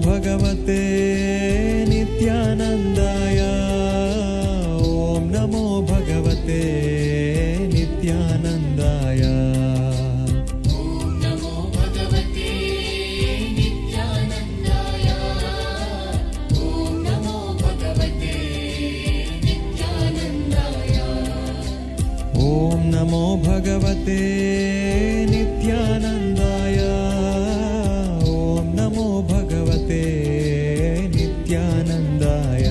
ಭಗವತೆ ನಿತ್ಯಾನಂದಾಯ. ಓಂ ನಮೋ ಭಗವತೆ ನಿತ್ಯಾನಂದಾಯ. ಓಂ ನಮೋ ಭಗವತೆ ನಿತ್ಯಾನಂದಾಯ. ಓಂ ನಮೋ ಭಗವತೆ ನಿತ್ಯಾನಂದಾಯ. ಓಂ ನಮೋ ಭಗವತೆ ನಿತ್ಯಾನಂದಾಯ. ಓಂ ನಮೋ ಭಗವತೆ ನಿತ್ಯಾನಂದಾಯ.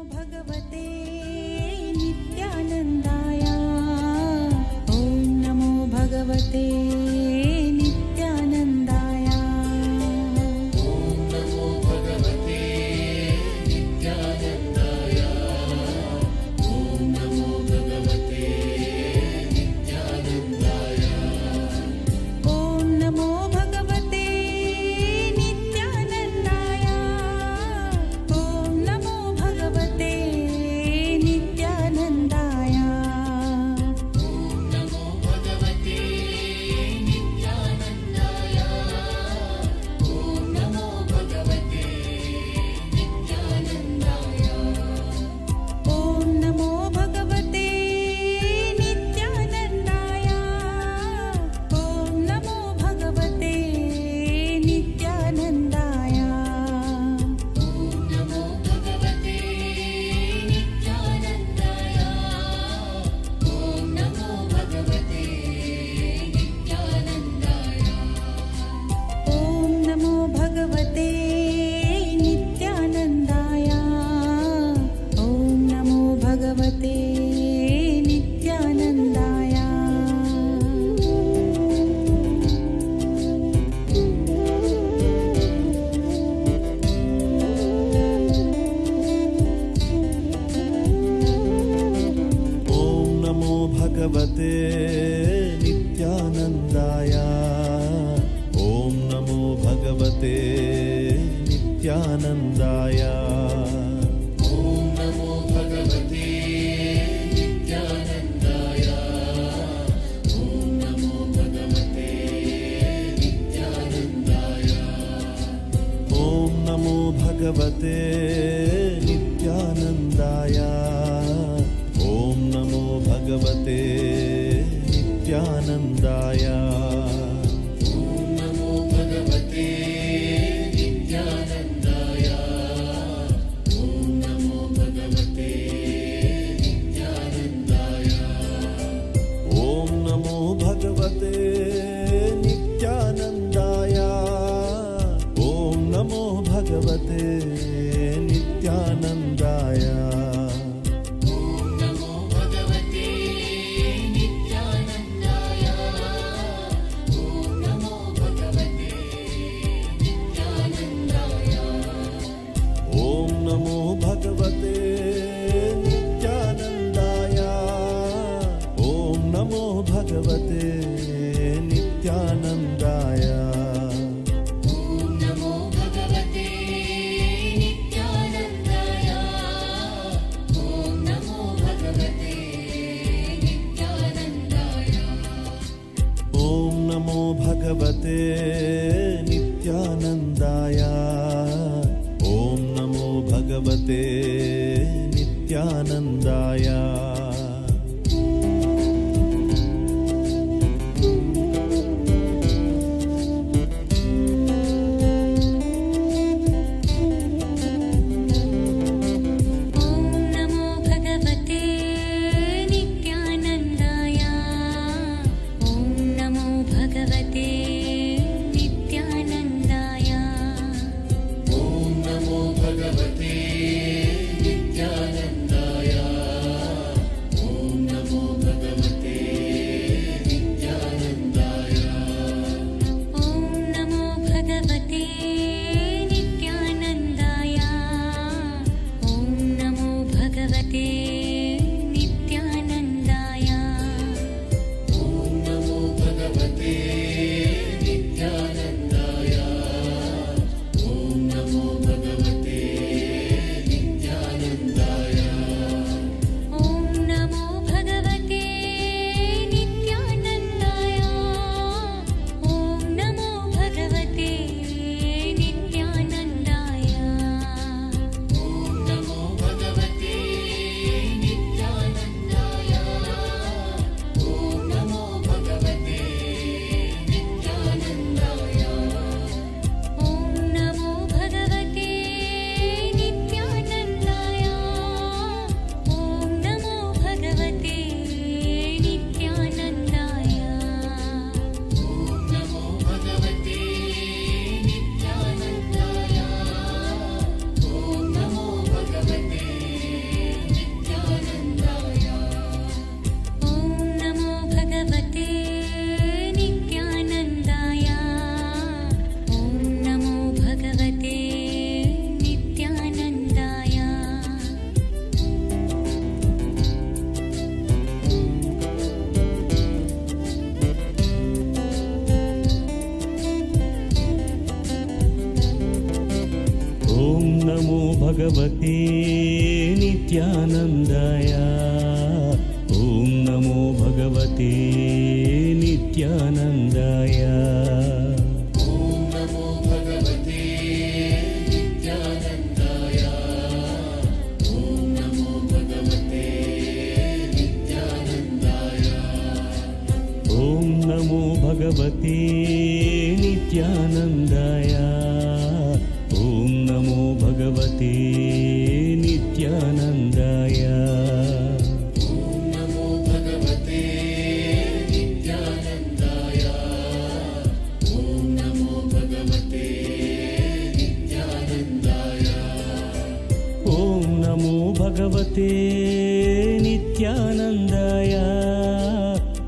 ಭಗವತೆ ನಿತ್ಯಾನಂದಾಯ. ಓಂ ನಮೋ ಭಗವತೆ ನಿತ್ಯಾನಂದಾಯ. ಓಂ ನಮೋ ಭಗವತೆ ನಿತ್ಯಾನಂದಾಯ. ಓಂ ನಮೋ ಭಗವತೆ ನಿತ್ಯಾನಂದಾಯ. ಓಂ ನಮೋ ಭಗವತೆ ನಿತ್ಯಾನಂದಾಯ. ಓಂ ನಮೋ ಭಗವತೆ ನಿತ್ಯಾನಂದಾಯ. ಓಂ ನಮೋ ಭಗವತೆ ನಿತ್ಯಾನಂದಾಯ. ಓಂ ನಮೋ ಭಗವತೆ ನಿತ್ಯಾನಂದಾಯ. ಓಂ ನಮೋ ಭಗವತೆ ನಿತ್ಯಾನಂದಾಯ. ಓಂ ನಮೋ ಭಗವತೆ ನಿತ್ಯಾನಂದಾಯ. ಭಗವತೆ ನಿತ್ಯಾನಂದಾಯ. ಓಂ ನಮೋ ಭಗವತೆ ನಿತ್ಯಾನಂದಾಯ. ಓಂ ನಮೋ ಭಗವತೆ ನಿತ್ಯಾನಂದಾಯ. ಓಂ ನಮೋ ಭಗವತೆ ನಿತ್ಯಾನಂದಾಯ. ಓಂ ನಮೋ भगवते नित्यानन्दाय भगवते नित्यानन्दाय ॐ नमो भगवते नित्यानन्दाय ॐ नमो भगवते नित्यानन्दाय ॐ नमो भगवते नित्यानन्दाय ॐ नमो भगवते नित्यानन्दाय ॐ नमो भगवते नित्यानन्दाय ॐ नमो भगवते नित्यानन्दाय ॐ नमो भगवते नित्यानन्दाय ॐ नमो भगवते नित्यानन्दाय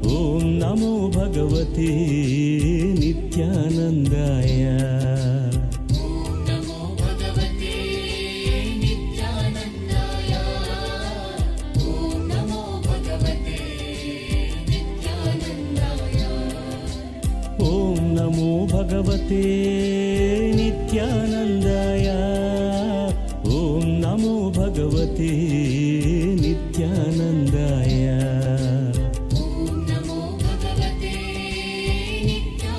ॐ नमो भगवते नित्यानन्दाय भगवते नित्यानन्दाय ॐ नमो भगवते नित्यानन्दाय ॐ नमो भगवते नित्यानन्दाय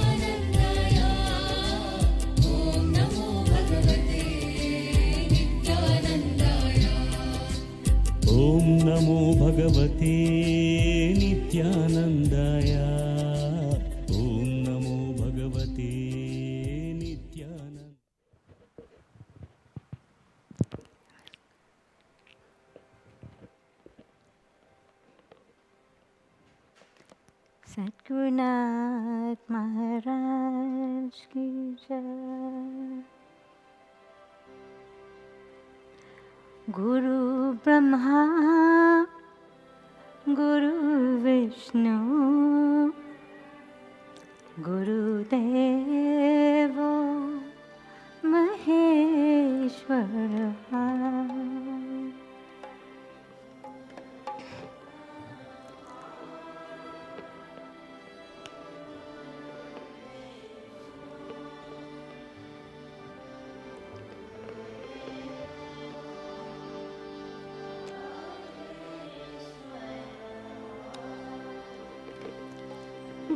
ॐ नमो भगवते नित्यानन्दाय ॐ नमो भगवते नित्यानन्दाय सद्गुरुनाथ महाराज की जय। गुरु ब्रह्मा गुरु विष्णु गुरुदेवो महेश्वरः।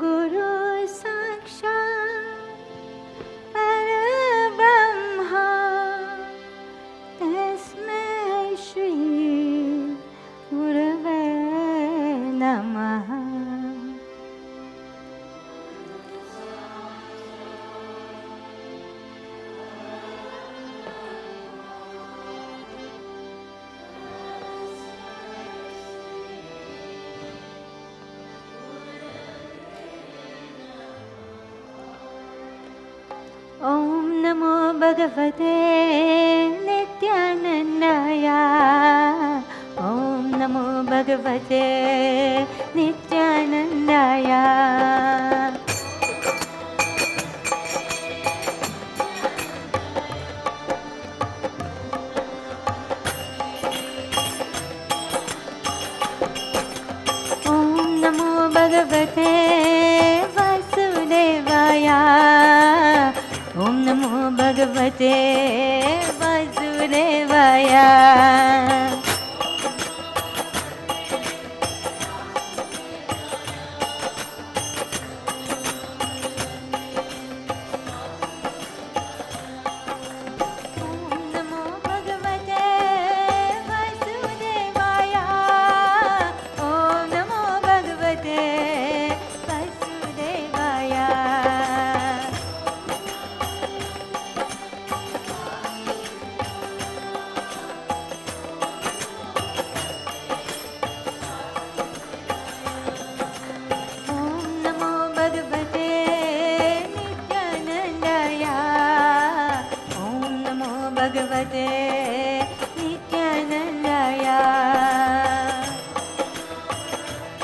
गुरु साक्षात् परब्रह्म ॐ नमो भगवते नित्यानन्दाय ॐ नमो भगवते नित्यानन्दाय ॐ नमो भगवते वासुदेवाय ॐ नमो भगवते वासुदेवाय भगवते नित्यानन्दाय ॐ नमो भगवते नित्यानन्दाय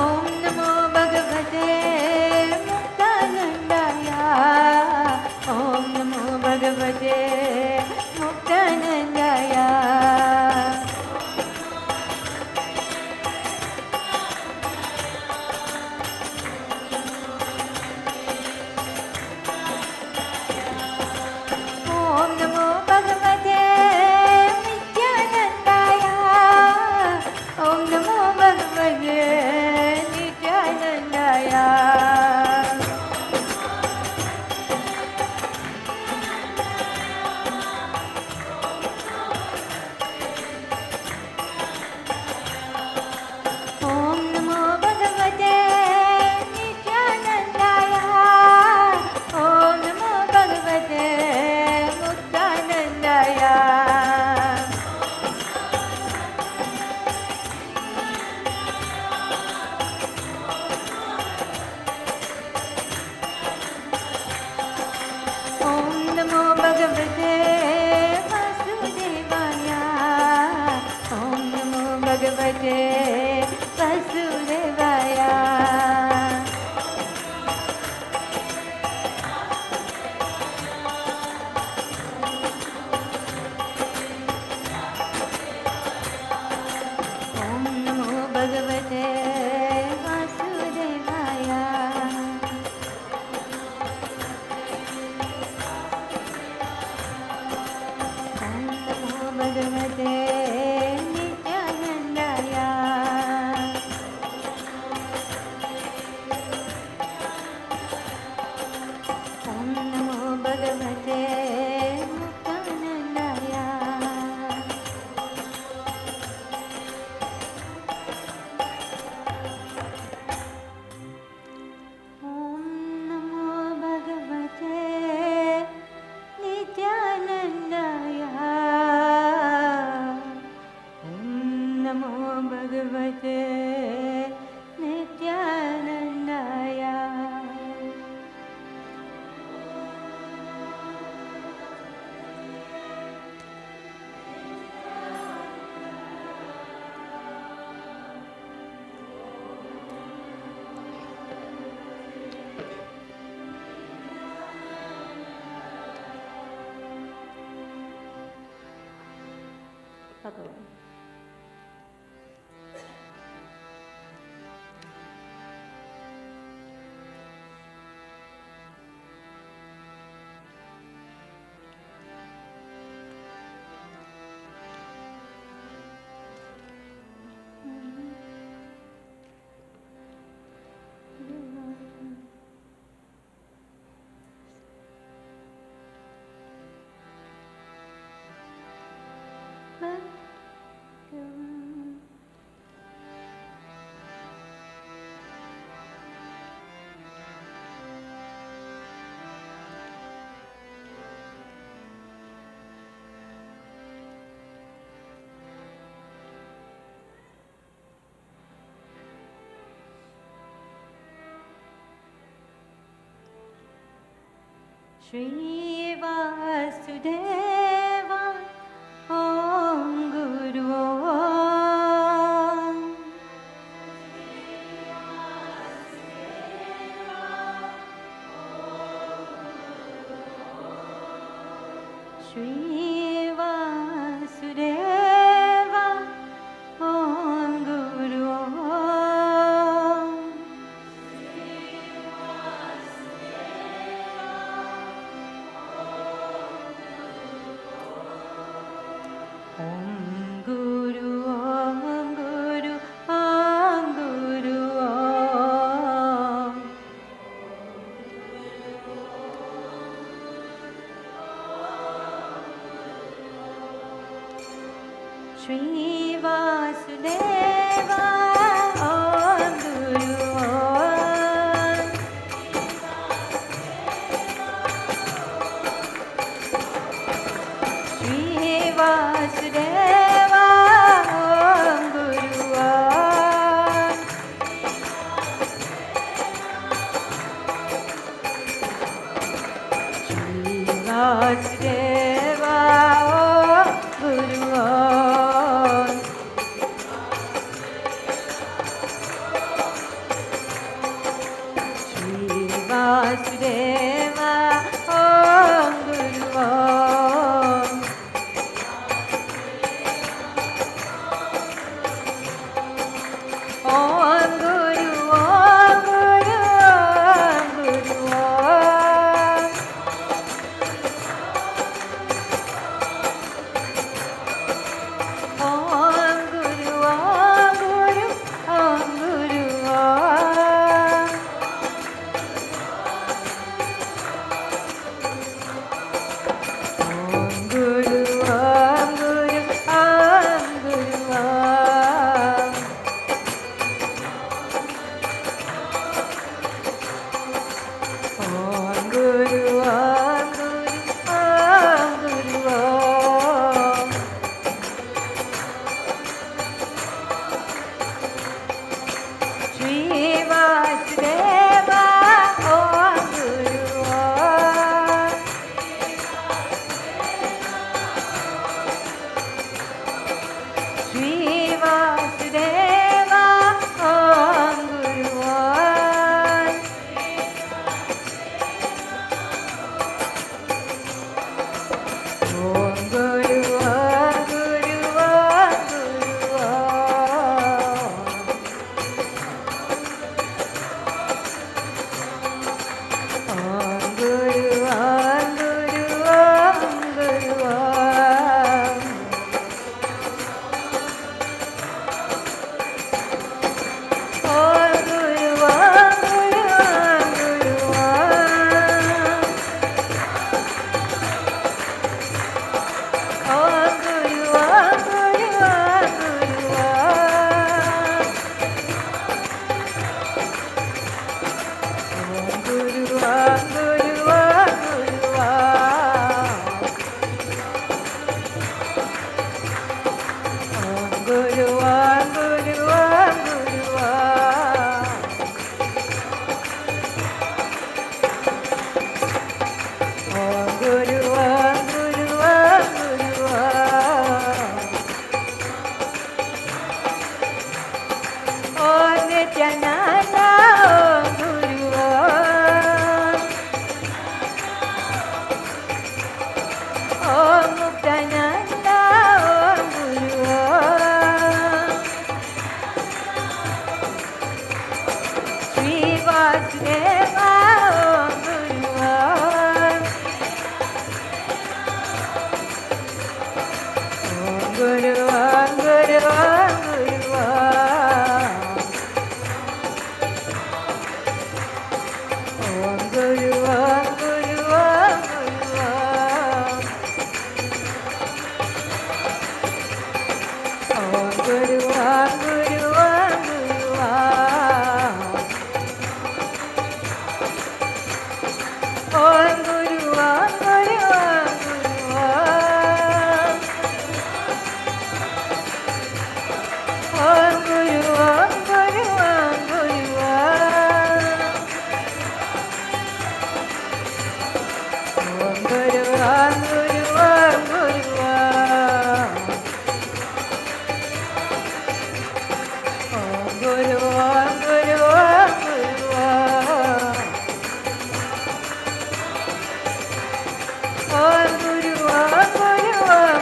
ॐ नमो भगवते नित्यानन्दाय भगवते वासुदेवाय ॐ नमो भगवते वासुदेवाय ॐ नमो भगवते वासुदेवाय ॐ नमो भगवते नित्यानन्दाय ॐ नमो भगवते मुक्तानन्दाय ॐ नमो भगवते नित्यानन्दाय ॐ नमो भगवते नित्यानन्दाय भगवान श्री वासुदेव ॐ गुरु ॐ श्री वासुदेव ॐ गुरु ॐ गुरु ॐ गुरु ॐ गुरु ॐ श्री वासुदेव ॐ गुरु ॐ श्री वासुदेव ॐ गुरु ॐ श्री वासुदेव ॐ गुरु ॐ श्री वासुदेव ॐ गुरु ॐ ॐ गुरु ॐ गुरु ॐ गुरु ॐ Om Guru, Om Guru, Om Guru, Om. Om Guru, Om Guru, Om Guru, Om. Om Guru, Om Guru, Om Guru, Om. Om Guru, Om Guru, Om Guru, Om. Om Guru, Om Guru, Om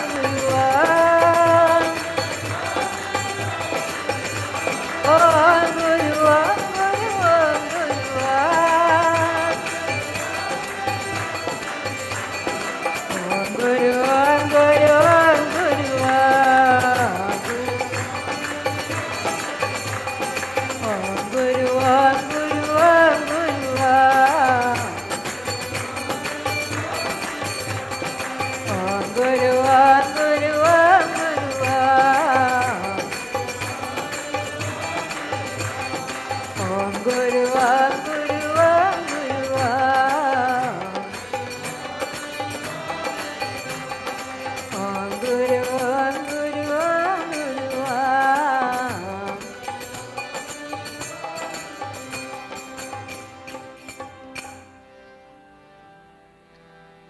Guru, Om. Om Guru, Om Guru, Om Guru, Om. Om Guru, Om Guru, Om Guru, Om. Om Guru, Om Guru, Om Guru, Om. Om Guru, Om Guru, Om Guru, Om. Om Guru, Om Guru, Om Guru, Om. Om Guru, Om Guru, Om Guru, Om.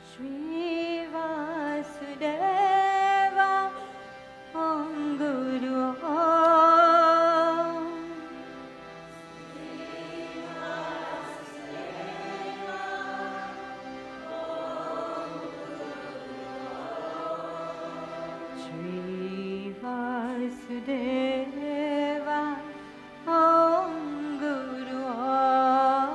Shri Vasudeva, Om Guru, Om. Shri Vasudeva, Om Guru, Om.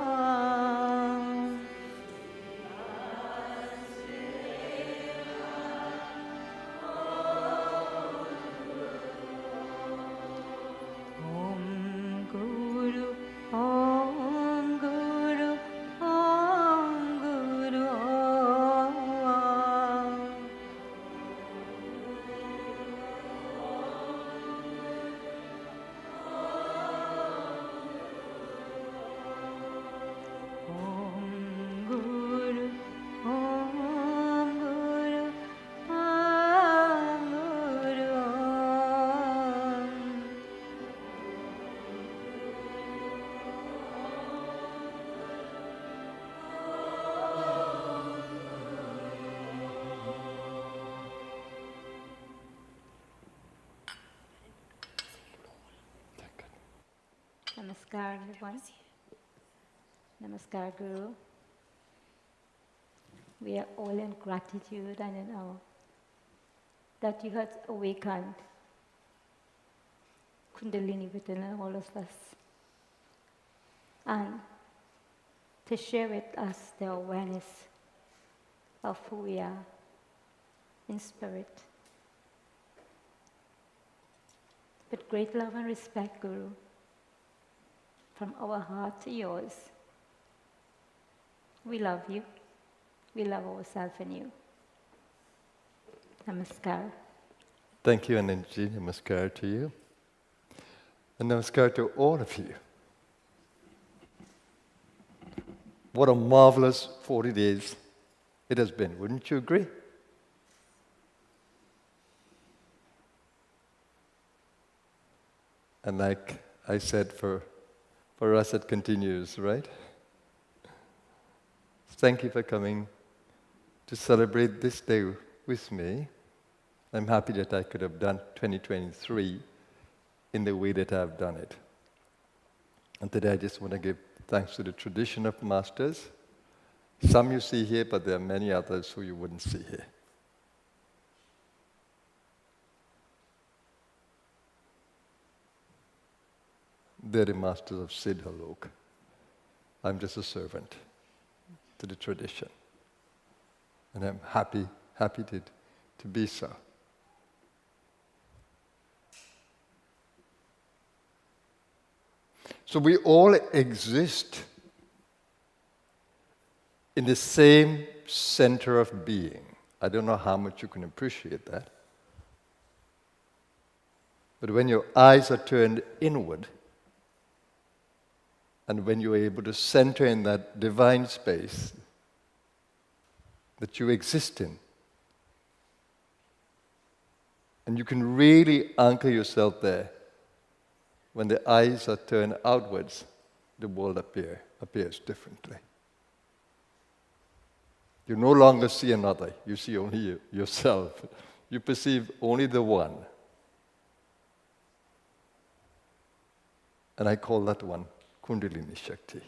Om Guru, Om Guru, Om Guru, Om. Om Guru, Om Guru, Om Guru, Om. Namaskar, everyone. Namaskar, Guru. We are all in gratitude and in awe that you had awakened Kundalini within all of us, and to share with us the awareness of who we are in spirit. With great love and respect, Guru, from our heart to yours, we love you. We love ourselves and you. Namaskar. Thank you, Anandji. Namaskar to you. And namaskar to all of you. What a marvelous 40 days it has been. Wouldn't you agree? And like I said, for us it continues, right? Thank you for coming to celebrate this day with me. I'm happy that I could have done 2023 in the way that I've done it. And today I just want to give thanks to the tradition of masters. Some you see here, but there are many others who you wouldn't see here. They're the masters of Siddhalok. I'm just a servant to the tradition. And I'm happy to be so. So we all exist in the same center of being. I don't know how much you can appreciate that. But when your eyes are turned inward, and when you're able to center in that divine space, that you exist in. And you can really anchor yourself there. When the eyes are turned outwards, the world appears differently. You no longer see another, you see only yourself. You perceive only the one. And I call that one Kundalini Shakti.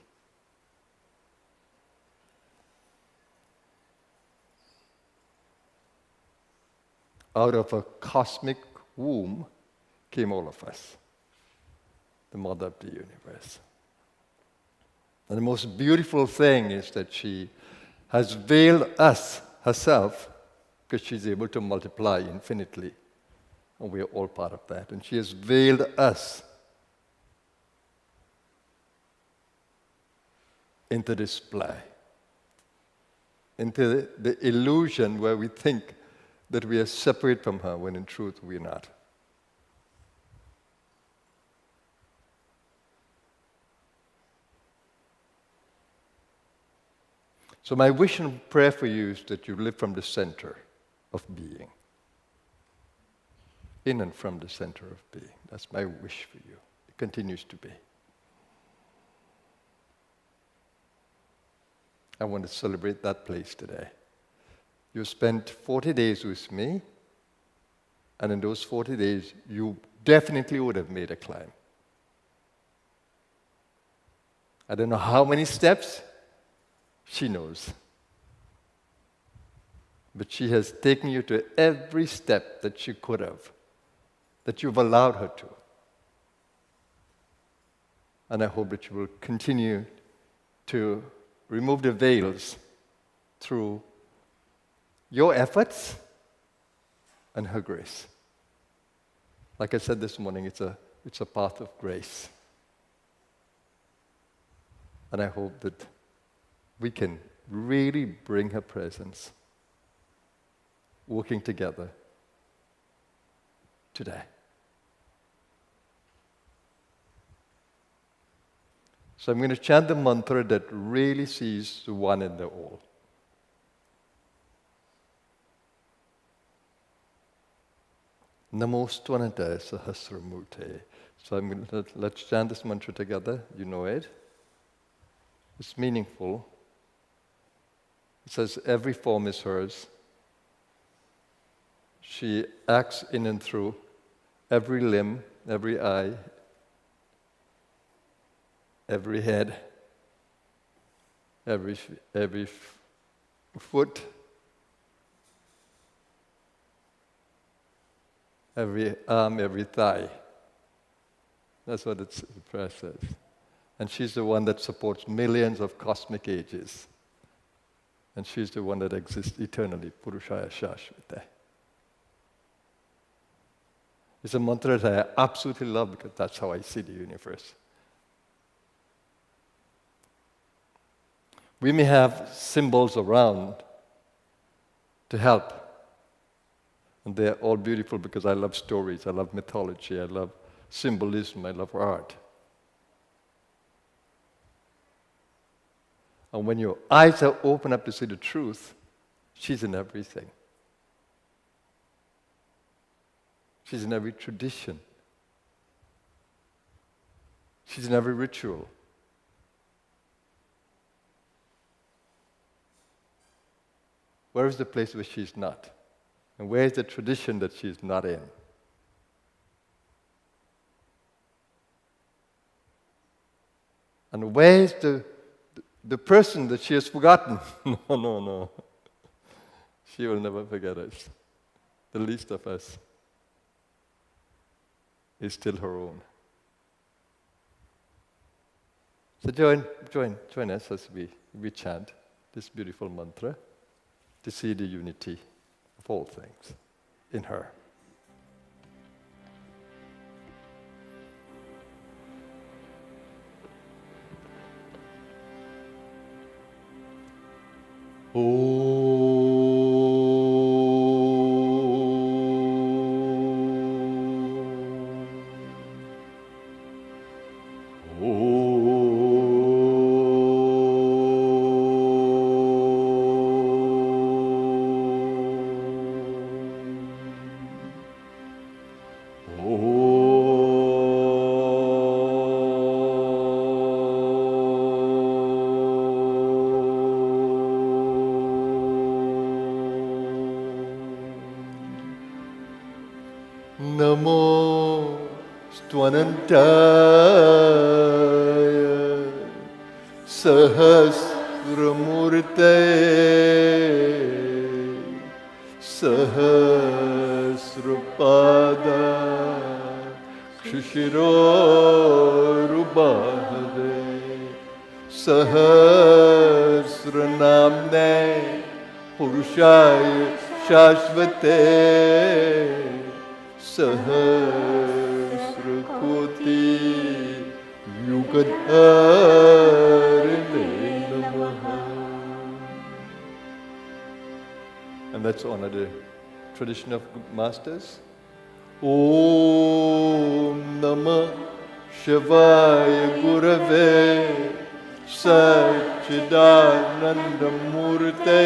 Out of a cosmic womb came all of us, the mother of the universe. And the most beautiful thing is that she has veiled us herself, because she's able to multiply infinitely, and we are all part of that. And she has veiled us into display, into the illusion where we think that we are separate from her, when in truth we're not. So my wish and prayer for you is that you live from the center of being. In and from the center of being. That's my wish for you. It continues to be. I want to celebrate that place today. You spent 40 days with me, and in those 40 days, you definitely would have made a climb. I don't know how many steps, she knows. But she has taken you to every step that she could have, that you've allowed her to. And I hope that you will continue to remove the veils through your efforts and her grace. Like I said this morning, it's a path of grace. And I hope that we can really bring her presence, working together today. So I'm going to chant the mantra that really sees the one in the all. Namostvanata Sahasramurte. So I'm going to let's chant this mantra together. You know it. It's meaningful. It says every form is hers. She acts in and through every limb, every eye, every head, every foot, every arm, every thigh. That's what the prayer says. And she's the one that supports millions of cosmic ages. And she's the one that exists eternally, Purushaya Shashvata. It's a mantra that I absolutely love because that's how I see the universe. We may have symbols around to help. And they're all beautiful because I love stories, I love mythology, I love symbolism, I love art. And when your eyes are open up to see the truth, she's in everything. She's in every tradition. She's in every ritual. Where is the place where she's not? And where is the tradition that she's not in? And where is the person that she has forgotten? No. She will never forget us. The least of us is still her own. So join us as we chant this beautiful mantra to see the unity of all things in her. Namo Stvanantaya Sahasramurte Sahasrapada Kshishirorubhade Sahasranamne Purushaya Shashvate Sahasrakoti Yugadharine Namaha. And let's honor the tradition of masters. Om Namah Shivaya Gurave Satchidananda Murte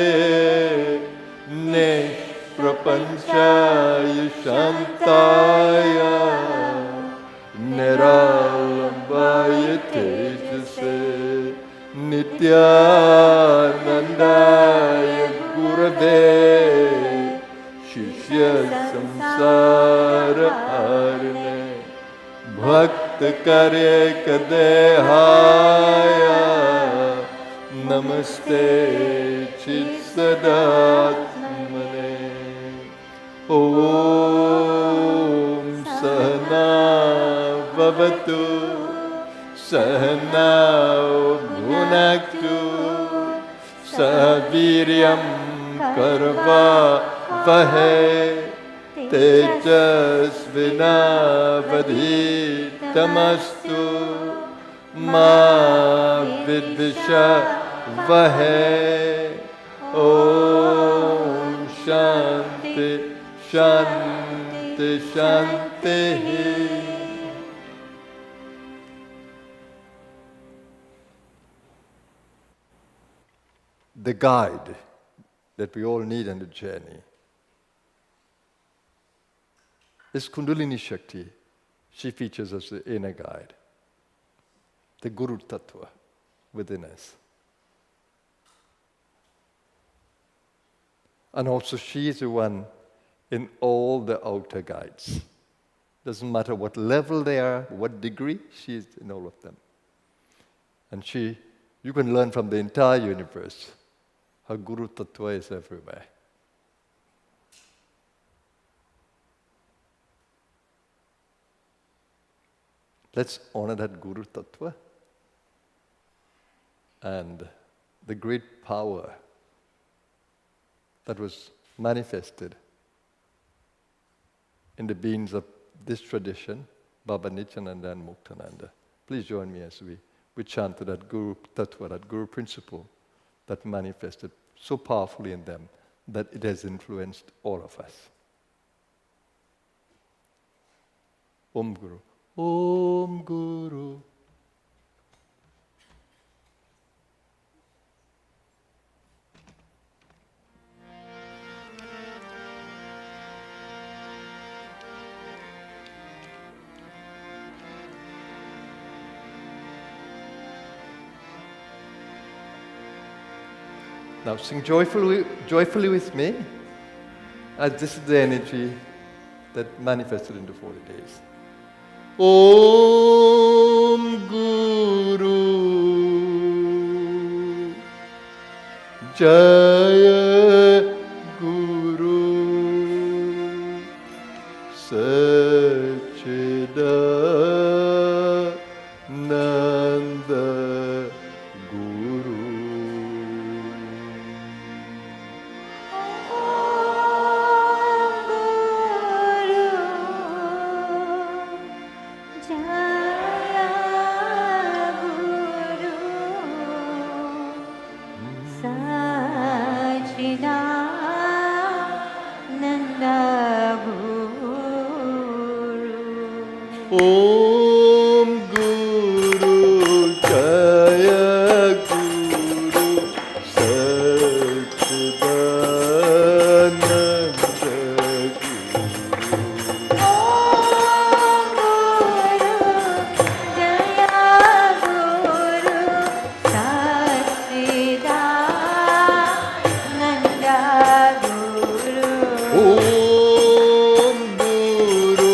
Prapanchaya Shantaya Niralambaya Tejase Nityanandaya Gurave Shishya Samsara Harine Bhakta Karya Kadehaya Namaste Chitsadatmane Om Sahana Bhavatu Sahana Bhunaktu Sahaviryam Karva Vahe Tejasvinavadhitamastu Ma Vidvisha Vahe Om Shanti Shanti Shanti. The guide that we all need on the journey is Kundalini Shakti. She features as the inner guide, the Guru Tattva within us. And also she is the one in all the outer guides. Doesn't matter what level they are, what degree, she is in all of them. And you can learn from the entire universe. Her Guru Tattva is everywhere. Let's honor that Guru Tattva and the great power that was manifested in the beings of this tradition, Baba Nityananda and Muktananda. Please join me as we chant to that Guru Tattva, that Guru principle that manifested so powerfully in them that it has influenced all of us. Om Guru. Om Guru. Now sing joyfully with me, as this is the energy that manifested in the 40 days. Om Guru Jaya Guru Satchidananda Guru. Om Guru Jaya Guru Satchidananda Guru. Om Guru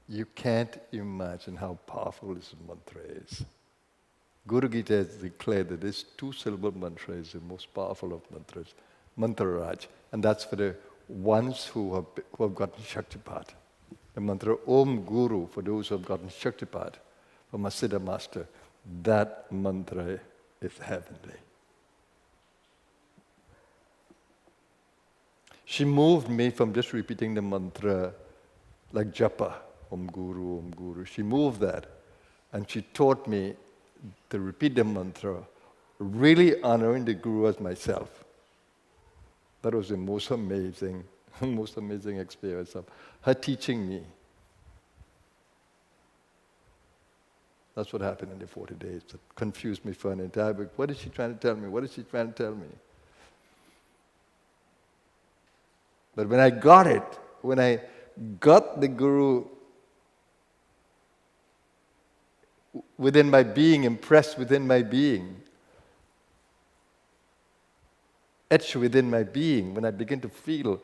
You can't imagine how powerful this mantra is. Guru Gita has declared that this two-syllable mantra is the most powerful of mantras, Mantra Raj, and that's for the ones who have gotten Shaktipat. The mantra Om Guru, for those who have gotten Shaktipat from a Siddha Master, that mantra is heavenly. She moved me from just repeating the mantra like japa, Om Guru, Om Guru. She moved that, and she taught me to repeat the mantra, really honoring the Guru as myself. That was the most amazing experience of her teaching me. That's what happened in the 40 days. It confused me for an entire week. What is she trying to tell me? What is she trying to tell me? But when I got it, when I got the Guru within my being, impressed within my being, etched within my being, when I begin to feel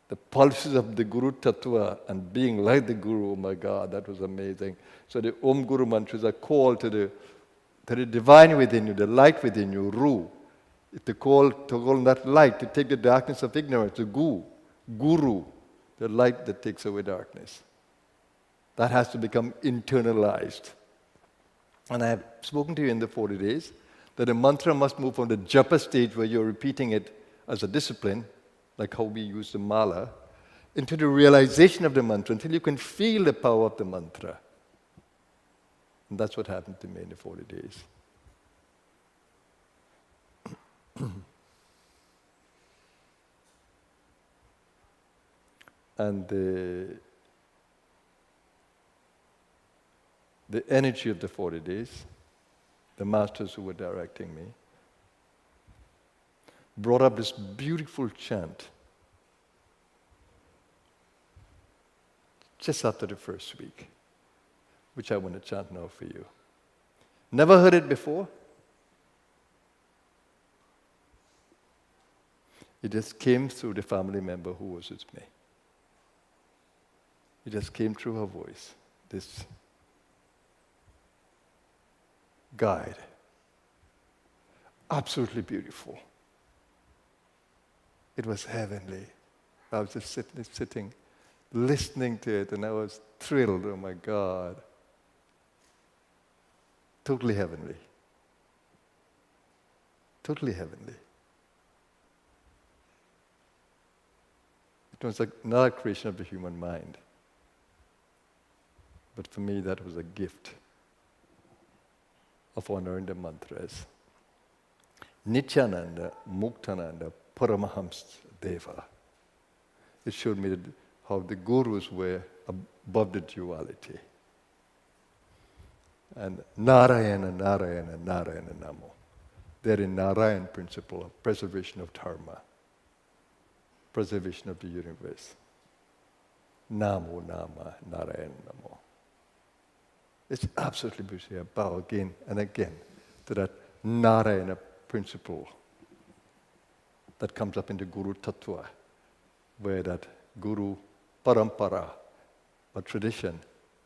the pulses of the Guru Tattva and being like the Guru, oh my God, that was amazing. So the Om Guru mantras are called to the divine within you, the light within you, Ru. To call that light, to take the darkness of ignorance, the Guru, the light that takes away darkness. That has to become internalized. And I have spoken to you in the 40 days that a mantra must move from the japa stage where you're repeating it as a discipline, like how we use the mala, into the realization of the mantra until you can feel the power of the mantra. And that's what happened to me in the 40 days. And the energy of the 40 days, the masters who were directing me, brought up this beautiful chant just after the first week, which I want to chant now for you. Never heard it before? It just came through the family member who was with me. It just came through her voice, this guide. Absolutely beautiful. It was heavenly. I was just sitting, listening to it, and I was thrilled. Oh my God. Totally heavenly. Totally heavenly. It was like another creation of the human mind. But for me, that was a gift of honoring the mantras. Nityananda, Muktananda, Vasudeva. It showed me how the gurus were above the duality. And Narayana, Narayana, Narayana Namo. They're in Narayan principle of preservation of dharma, preservation of the universe. Namo Nama, Narayana Namo. It's absolutely beautiful. I bow again and again to that Narayana principle that comes up in the Guru Tattva, where that Guru Parampara, or tradition,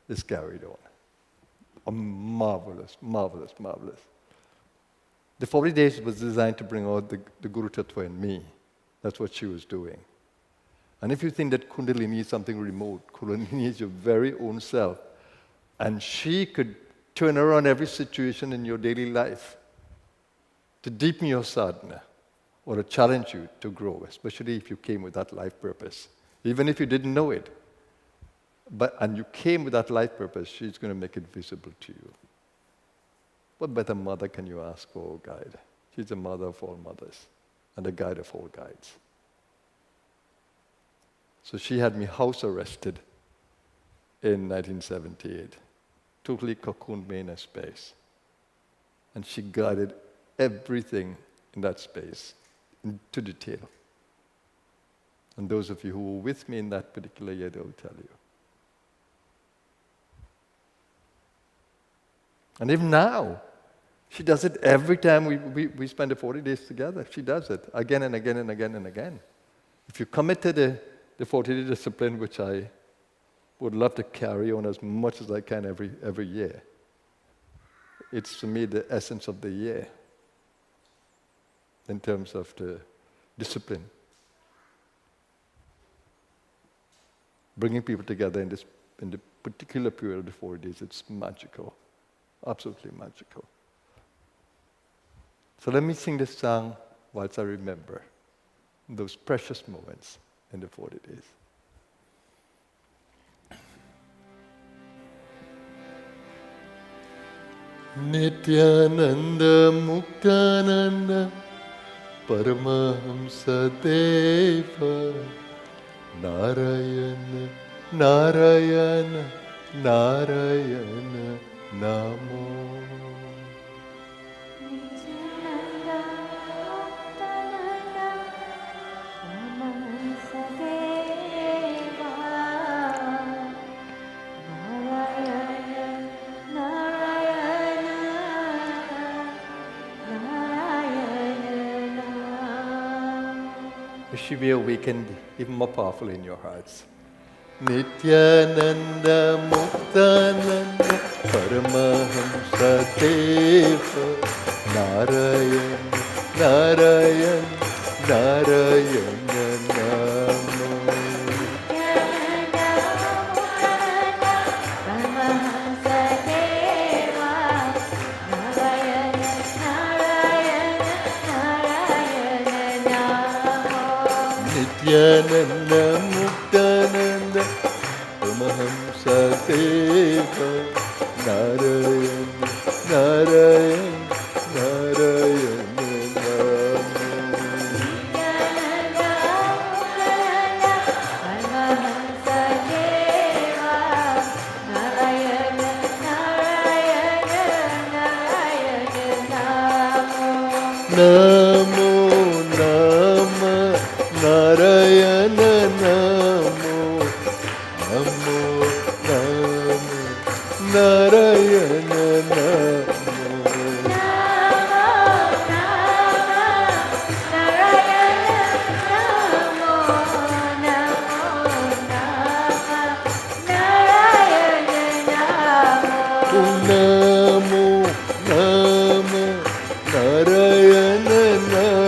is carried on. Marvelous, marvelous, marvelous. The 40 days was designed to bring out the Guru Tattva in me. That's what she was doing. And if you think that Kundalini is something remote, Kundalini is your very own self. And she could turn around every situation in your daily life to deepen your sadhana or to challenge you to grow, especially if you came with that life purpose. Even if you didn't know it, and you came with that life purpose, she's going to make it visible to you. What better mother can you ask for, or guide? She's the mother of all mothers and the guide of all guides. So she had me house arrested in 1978, totally cocooned me in a space. And she guided everything in that space to detail. And those of you who were with me in that particular year, they will tell you. And even now, she does it every time we spend the 40 days together. She does it again and again and again and again. If you commit to the 40-day discipline, which I would love to carry on as much as I can every year, it's for me the essence of the year in terms of the discipline. Bringing people together in the particular period of the 40 days, it's magical. Absolutely magical. So let me sing this song whilst I remember those precious moments in the 40 days. Nityananda Muktananda Paramahamsa Deva Narayana Narayana Narayana Namo. May she be awakened even more powerfully in your hearts. Nityananda Muktananda Paramahamsa Deva Narayana Narayana Narayana Namo. Nityananda Muktananda Paramahamsa Deva Narayana Narayana Narayana Namo. Namo Narayana Namo Namo Namo Narayana Namo Namo Namo Narayana Namo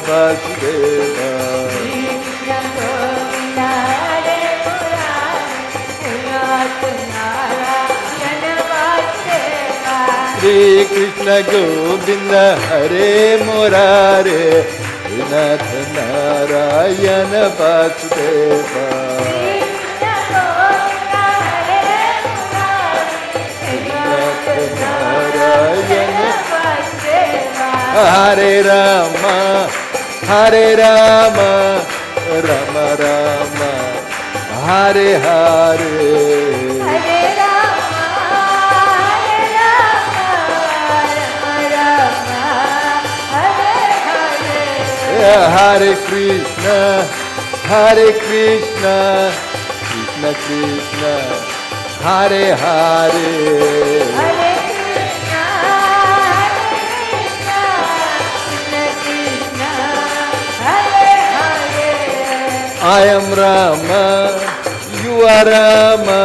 Vasudeva. Hare Krishna Govinda Hare Murare Nath Narayana Vasudeva. Hare Rama, Hare Rama, Rama Rama, Hare Hare. Hare Krishna, Hare Krishna, Krishna Krishna, Hare Hare. I am Rama, you are Rama,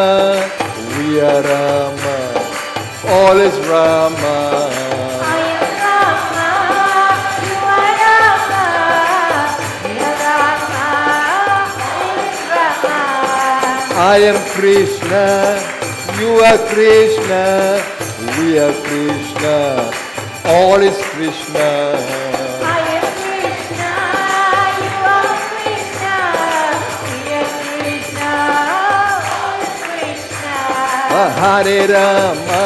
we are Rama, all is Rama. I am Krishna, you are Krishna, we are Krishna, all is Krishna. Hare Rama,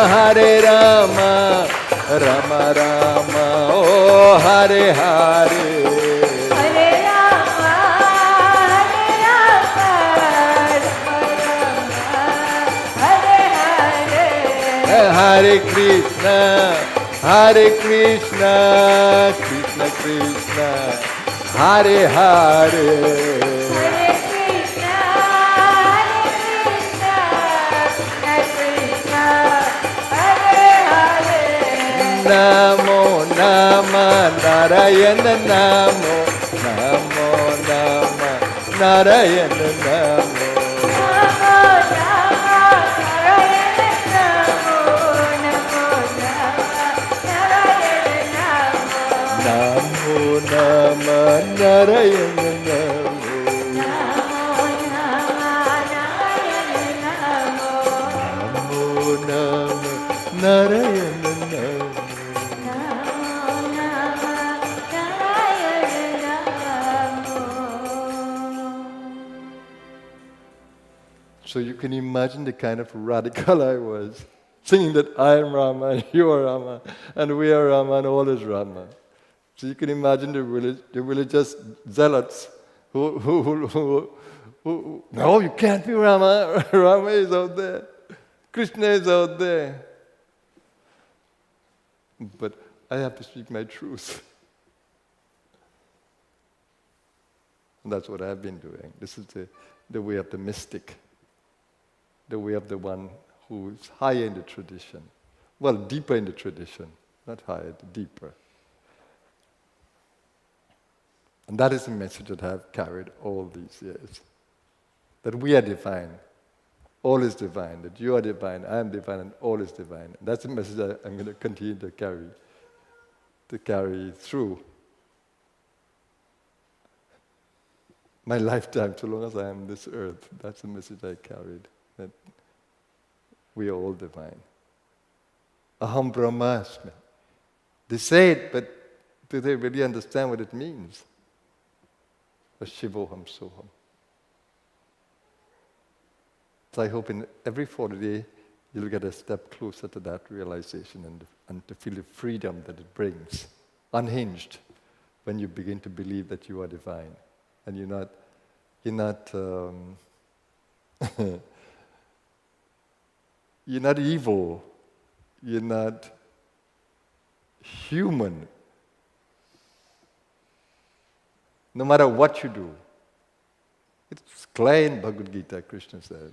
Hare Rama, Rama Rama, oh Hare Hare. Hare Krishna, Hare Krishna, Krishna Krishna, Hare Hare. Namo Nama Narayana Namo Namo Nama Narayana Namo Namo Nama Narayana Namo Namo Nama Narayana Namo. So you can imagine the kind of radical I was, singing that I am Rama, and you are Rama, and we are Rama, and all is Rama. So you can imagine the religious zealots who no, you can't be Rama. Rama is out there. Krishna is out there. But I have to speak my truth. And that's what I've been doing. This is the way of the mystic. The way of the one who is higher in the tradition. Well, deeper in the tradition. Not higher, deeper. And that is the message that I've carried all these years. That we are divine. All is divine. That you are divine, I am divine, and all is divine. And that's the message that I'm going to continue to carry through my lifetime, so long as I am on this earth. That's the message I carried. That we are all divine. Aham Brahmasmi. They say it, but do they really understand what it means? Shivoham Soham. So I hope in every 40 day you'll get a step closer to that realization and to feel the freedom that it brings, unhinged, when you begin to believe that you are divine and you're not you're not evil, you're not human. No matter what you do. It's clear in Bhagavad Gita, Krishna says.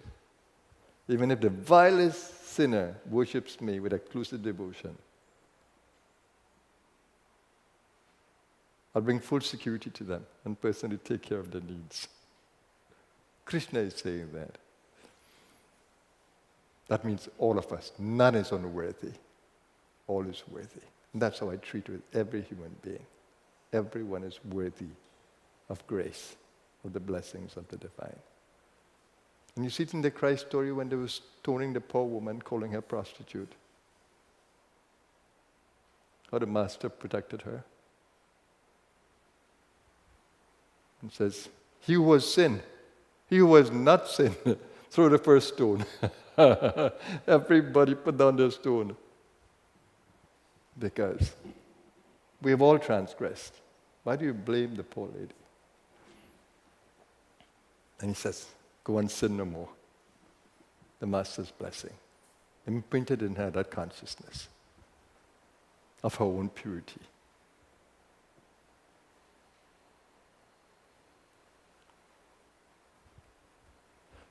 Even if the vilest sinner worships me with exclusive devotion, I'll bring full security to them and personally take care of their needs. Krishna is saying that. That means all of us. None is unworthy. All is worthy. And that's how I treat with every human being. everyone is worthy of grace, of the blessings of the divine. And you see it in the Christ story when they were stoning the poor woman, calling her prostitute. How the Master protected her. And says, he who was sin, he who was not sin, throw the first stone. Everybody put down their stone. Because we have all transgressed. Why do you blame the poor lady? And he says, go and sin no more. The Master's blessing imprinted in her that consciousness of her own purity.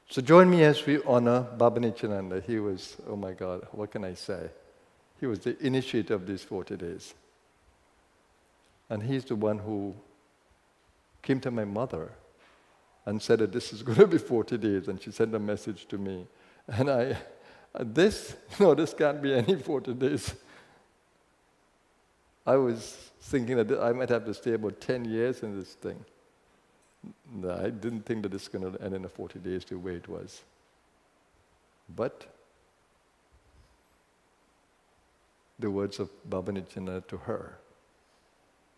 So join me as we honor Baba Nityananda. He was, oh my God, what can I say? He was the initiator of these 40 days. And he's the one who came to my mother and said that this is going to be 40 days, and she sent a message to me. And this can't be any 40 days. I was thinking that I might have to stay about 10 years in this thing. No, I didn't think that it's going to end in the 40 days the way it was. But the words of Baba Nityananda to her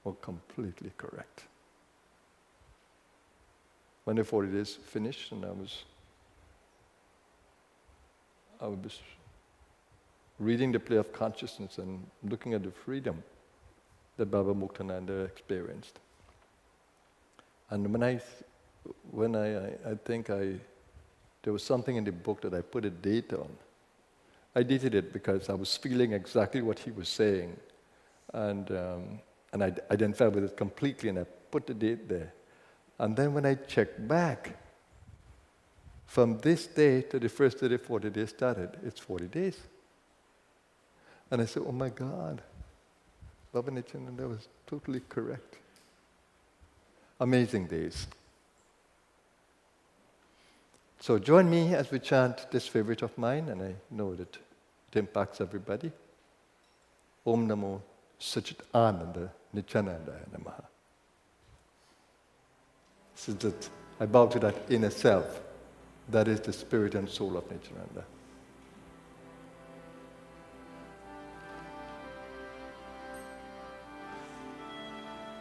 were completely correct. When the 40 days finished, and I was reading the play of consciousness and looking at the freedom that Baba Muktananda experienced. And when I think there was something in the book that I put a date on. I dated it because I was feeling exactly what he was saying. And I identified with it completely, and I put the date there. And then when I checked back, from this day to the first day the 40 days started, it's 40 days. And I said, oh my God, Baba Nityananda was totally correct. Amazing days. So join me as we chant this favorite of mine, and I know that it impacts everybody. Om Namo Sachit Ananda Nityanandaya Namaha. So that I bow to that inner self. That is the spirit and soul of Nityananda.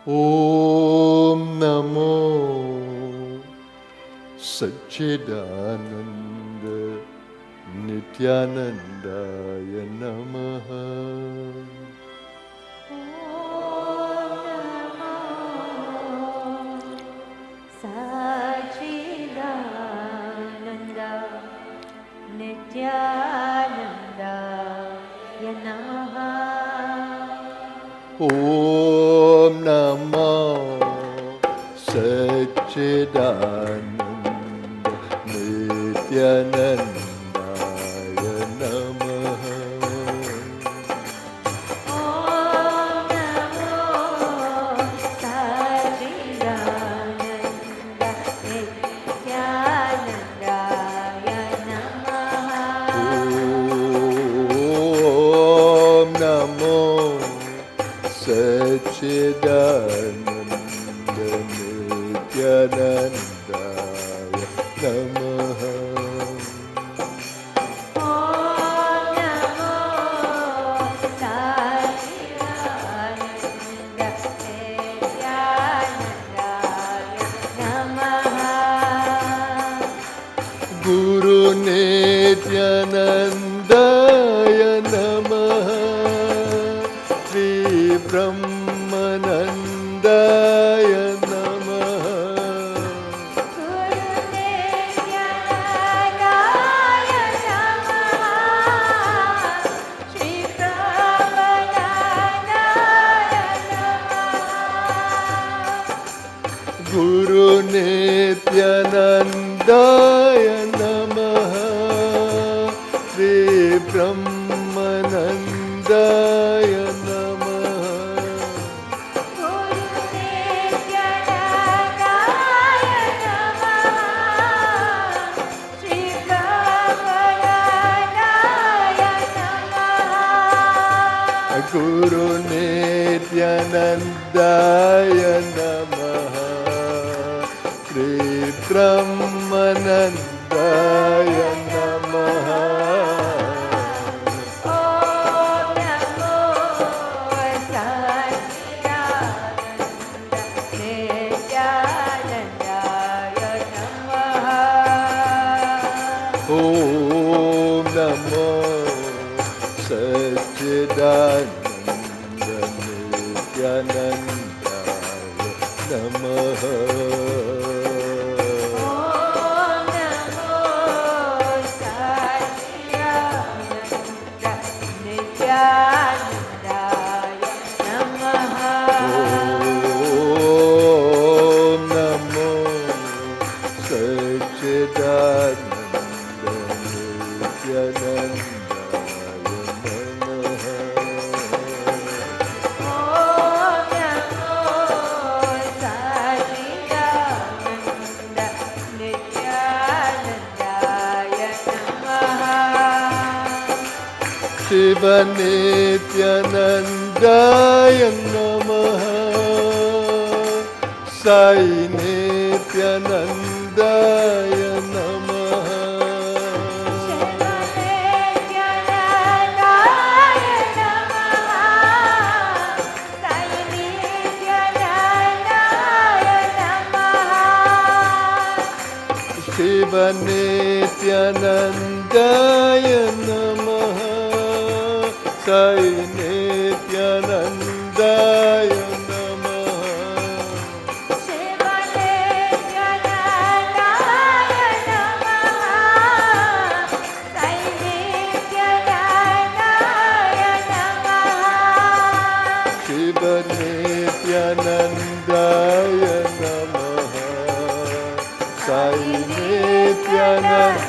Om Namo Satchidananda Nityanandaya Namaha. Satchidananda Nityanandaya Namaha. Om Namo Satchidananda Nityanandaya Namaha. Om Namo Satchidananda Nityanandaya Namaha. Om Namo Satchidananda Nityanandaya Namaha. Om Namo Satchidananda Nityanandaya Namaha. Guru Nityanandaya Namaha. Sri Brahmanandaya Namaha. Guru Nityanandaya Namaha. Shri Brahmanandaya Namaha. Guru Nityanandaya Namaha. Sri Brahmanandaya Namaha. Guru Nityanandaya Namaha. Shri Brahmanandaya Namaha. Guru Nityanandaya Namaha Shri Brahmanandaya Namaha Om Namo Satchidananda Nityanandaya Namaha Om Namo Satchidananda Shiva Nityanandaya Namaha Sai Nityanandaya Namaha Shiva Nityanandaya Namaha Sai Nityanandaya Shiva Nityanandaya Namaha Sai Nityanandaya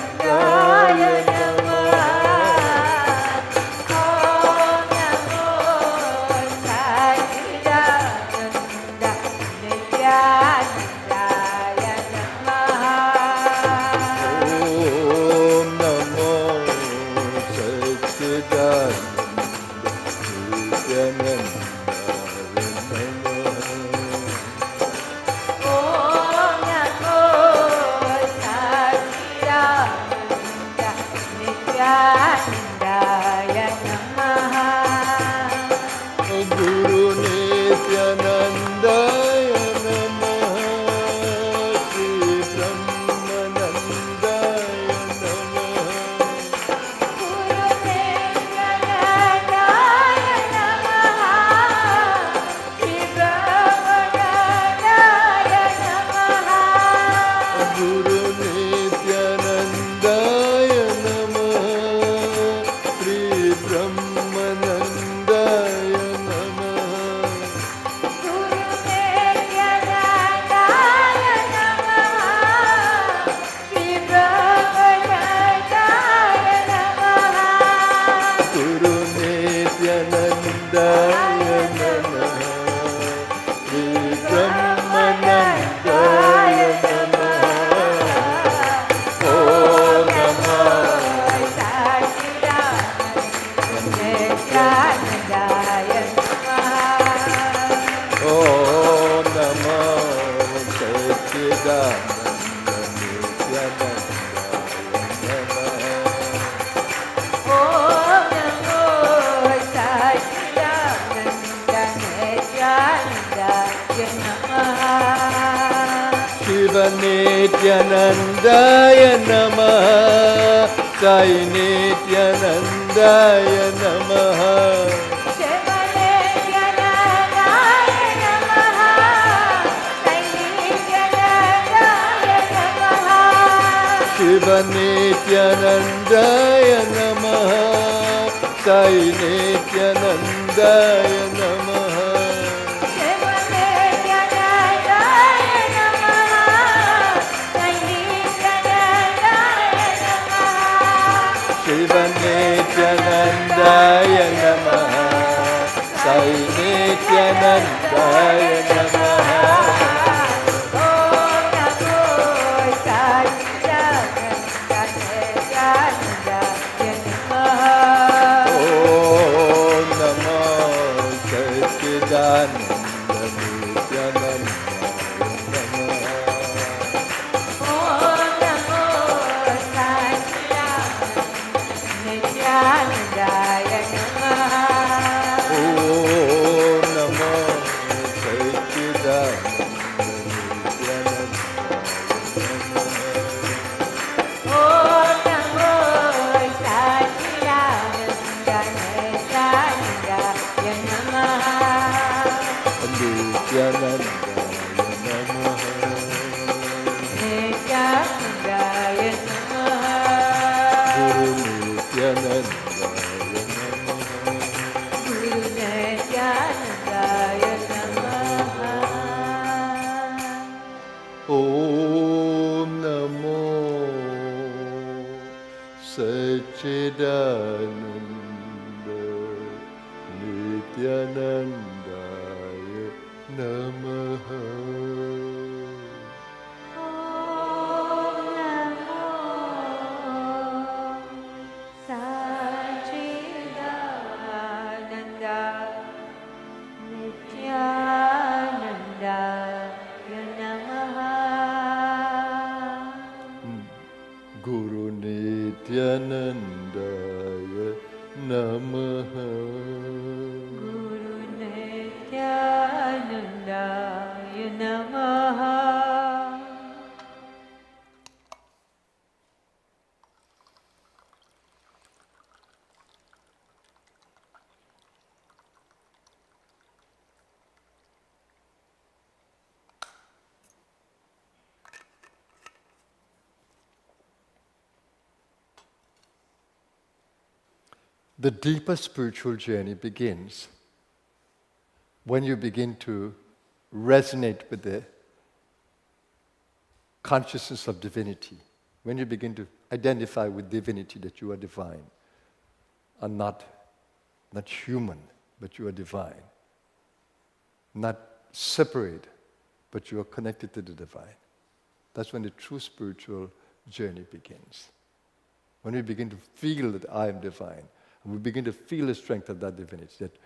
Nityanandaya Namaha Sai Nityanandaya Namaha Shiva Nityanandaya Namaha Sai Nityanandaya Namaha Shiva Nityanandaya Namaha Sai Nityanandaya Namaha Om Namo Om Namo Satchidananda Nityanandaya Namaha. Guru Nityanandaya Namaha. The deeper spiritual journey begins when you begin to resonate with the consciousness of divinity, when you begin to identify with divinity, that you are divine, and not human, but you are divine, not separate, but you are connected to the divine. That's when the true spiritual journey begins. When we begin to feel that I am divine, and we begin to feel the strength of that divinity, that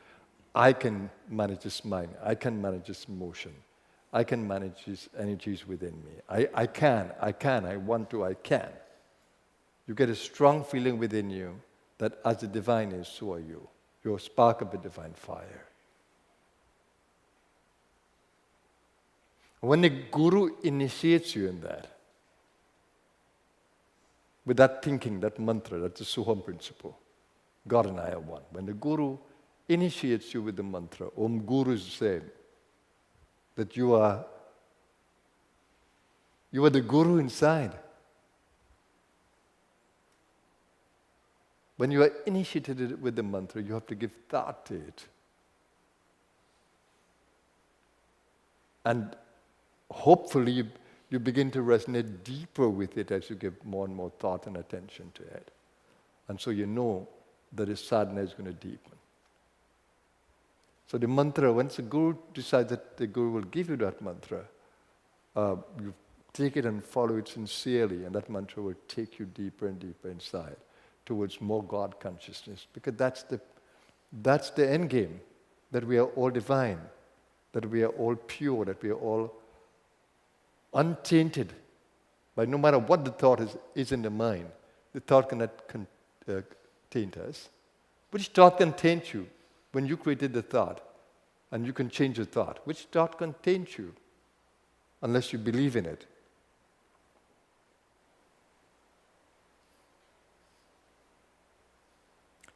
I can manage this mind, I can manage this emotion, I can manage these energies within me. I can, I want to, I can. You get a strong feeling within you that as the divine is, so are you. You're a spark of the divine fire. When the Guru initiates you in that, with that thinking, that mantra, that's the Soham principle, God and I are one. When the Guru initiates you with the mantra, Om Guru is the same, that you are the Guru inside. When you are initiated with the mantra, you have to give thought to it. And hopefully you begin to resonate deeper with it as you give more and more thought and attention to it. And so you know that his sadhana is going to deepen. So the mantra, once the Guru decides that the Guru will give you that mantra, you take it and follow it sincerely, and that mantra will take you deeper and deeper inside towards more God consciousness. Because that's the end game, that we are all divine, that we are all pure, that we are all untainted by no matter what the thought is in the mind. The thought cannot taint us. Which thought can taint you? When you created the thought, and you can change the thought, which thought can taint you unless you believe in it?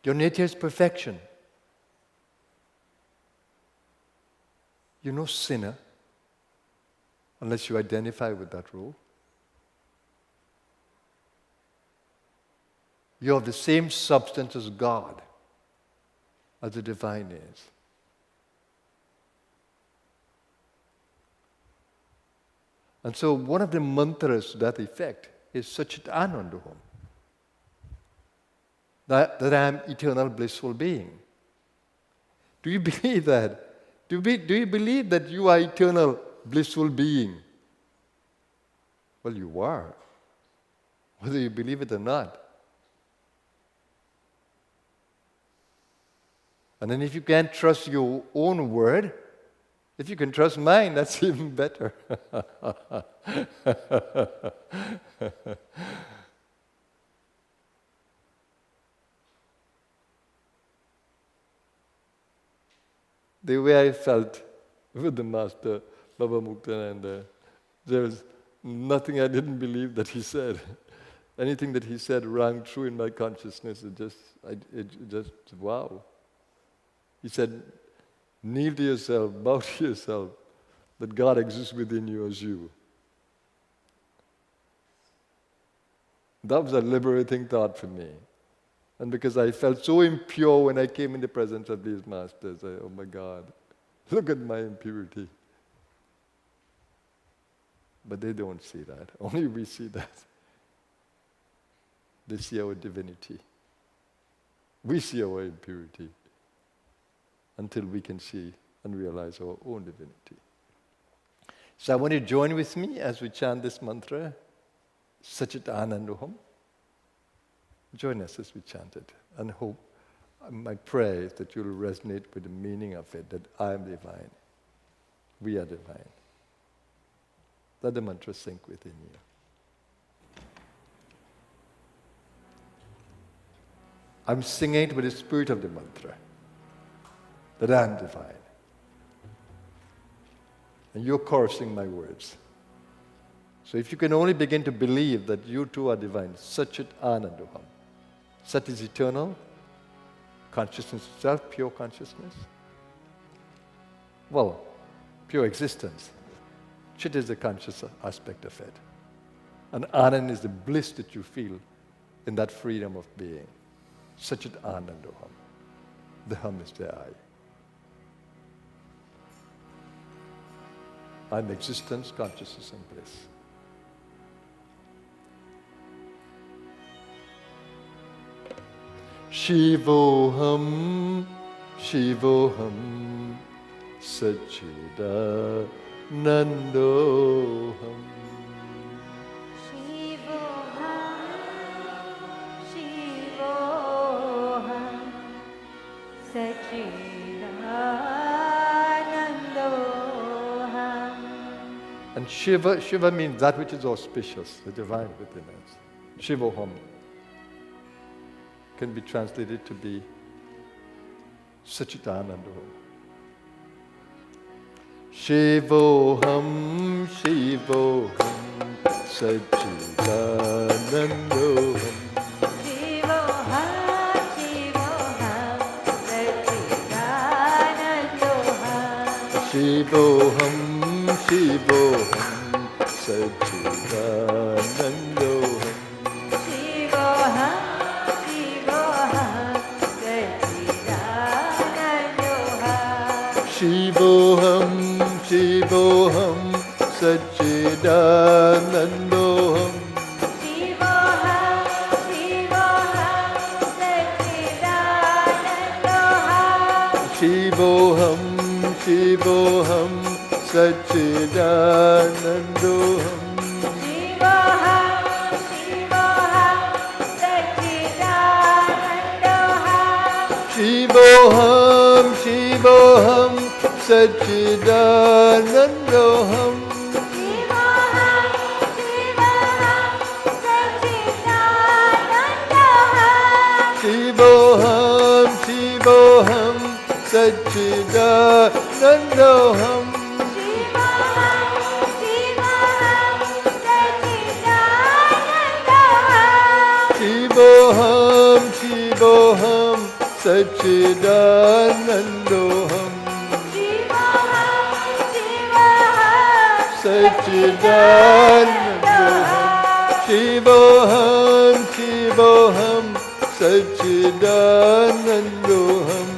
Your nature is perfection. You're no sinner unless you identify with that rule. You have the same substance as God, as the divine is. And so one of the mantras to that effect is Satchitanandaham, that I am eternal blissful being. Do you believe that? Do you believe that you are eternal blissful being? Well, you are, whether you believe it or not. And then if you can't trust your own word, if you can trust mine, that's even better. The way I felt with the Master Baba Muktananda. There was nothing I didn't believe that he said. Anything that he said rang true in my consciousness. It just, wow. He said, kneel to yourself, bow to yourself, that God exists within you as you. That was a liberating thought for me. And because I felt so impure when I came in the presence of these masters, oh my God, look at my impurity. But they don't see that. Only we see that. They see our divinity. We see our impurity until we can see and realize our own divinity. So I want you to join with me as we chant this mantra, Sachit Anandoham. Join us as we chant it, and hope, my prayer is that you'll resonate with the meaning of it, that I am divine, we are divine. Let the mantra sink within you. I'm singing it with the spirit of the mantra, that I am divine. And you're chorusing my words. So if you can only begin to believe that you too are divine, Sachit Anandoham. Sat is eternal, consciousness itself, pure consciousness. Well, pure existence. Chit is the conscious aspect of it. And Anand is the bliss that you feel in that freedom of being. Sachit Anandoham. The hum is the I. I'm existence, consciousness, and bliss. Shivoham, Shivoham, Satchidanandoham. Shivoham, Shivoham, Satchidanandoham. And Shiva means that which is auspicious, the divine within us. Shivoham can be translated to be Satchidanandoham. Shivoham, Shivoham, Satchidanandoham. Shivoham, Shivoham, Satchidanandoham. Shivoham, Shivoham, Satchidanandoham. Shivoham, Shivoham, Satchidanandoham. Shivoham, Shivoham, Satchidanandoham. Shivoham, Shivoham, Satchidanandoham. Shivoham, Shivoham, Satchidanandoham. Shivoham, Shivoham, Satchidanandoham. Satchidanandoham. Shivoham, Shivoham, Satchidanandoham.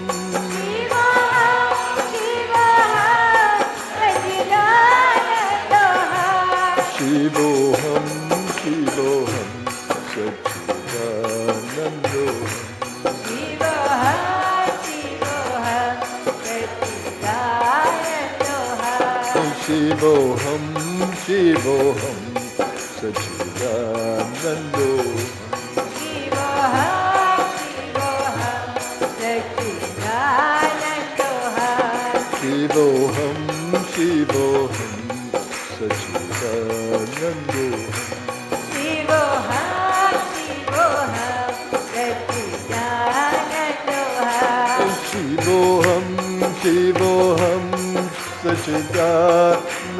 Shivoham, Shivoham, Satchidanandoham. Shivoham, Shivoham, Satchidanandoham. Shivoham, Shivoham, Satchidanandoham. Shivoham, Shivoham, Satchidanandoham.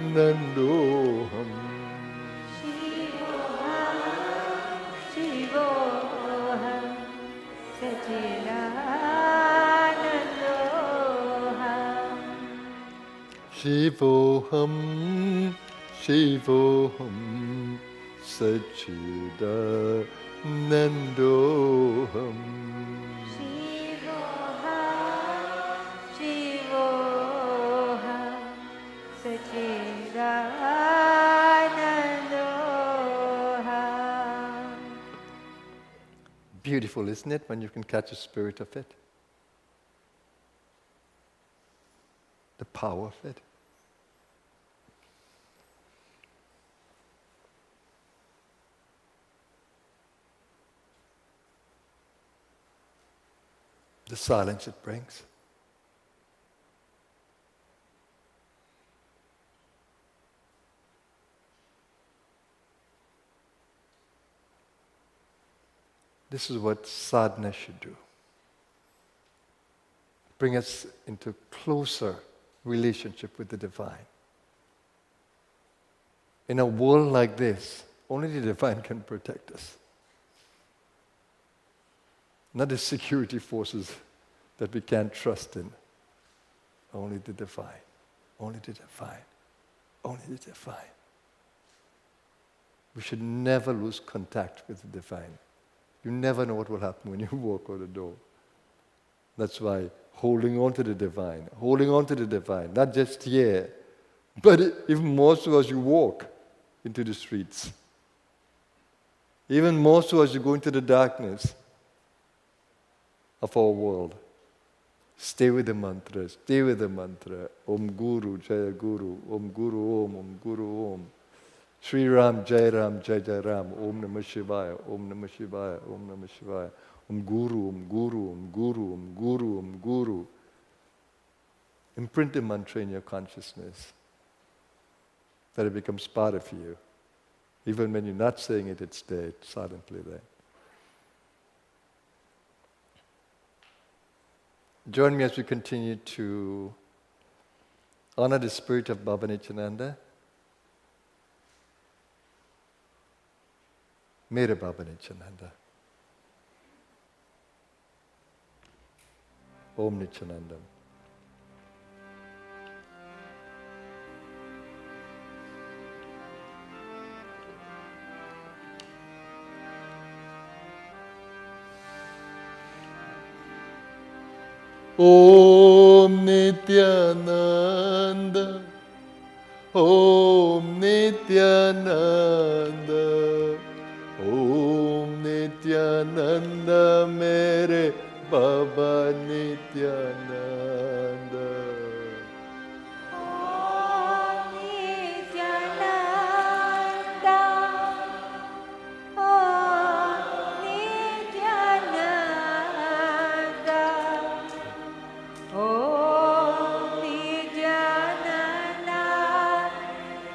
Nandoham. Shivoham, Sachidanandoham. Shivoham, Shivoham, Sachidanandoham. Shivoham, Sachidanandoham. Beautiful, isn't it, when you can catch the spirit of it? The power of it. The silence it brings. This is what sadhana should do. Bring us into closer relationship with the divine. In a world like this, only the divine can protect us. Not the security forces that we can't trust in. Only the divine. Only the divine. Only the divine. We should never lose contact with the divine. You never know what will happen when you walk out the door. That's why holding on to the divine, not just here, but even more so as you walk into the streets. Even more so as you go into the darkness of our world. Stay with the mantra, stay with the mantra. Om Guru, Jaya Guru, Om Guru Om Guru Om. Sri Ram, Jai Ram, Jai Jai Ram, Om Namah Shivaya, Om Namah Shivaya, Om Namah Shivaya. Om Guru, Om Guru, Om Guru, Om Guru, Om Guru. Imprint the mantra in your consciousness, that it becomes part of you. Even when you're not saying it, it's there, it's silently there. Join me as we continue to honor the spirit of Baba Nityananda. Mere Baba Nityananda. Om Nityanandam. Om Nityananda, Om Nityananda, Om Nityananda, Mere Baba Nityananda. Om Nityananda, Om Nityananda, Om Nityananda,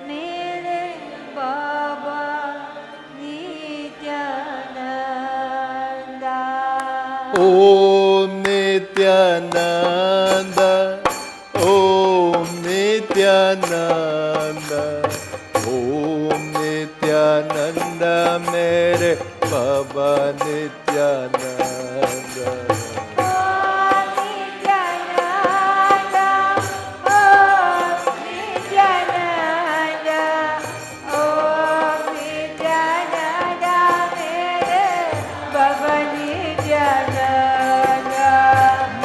Mere Baba Nityananda. Om Nityananda, Om Nityananda, Om Nityananda, Mere Baba Nityananda. Om Nityananda, Om Nityananda, Om Nityananda, Mere Baba Nityananda.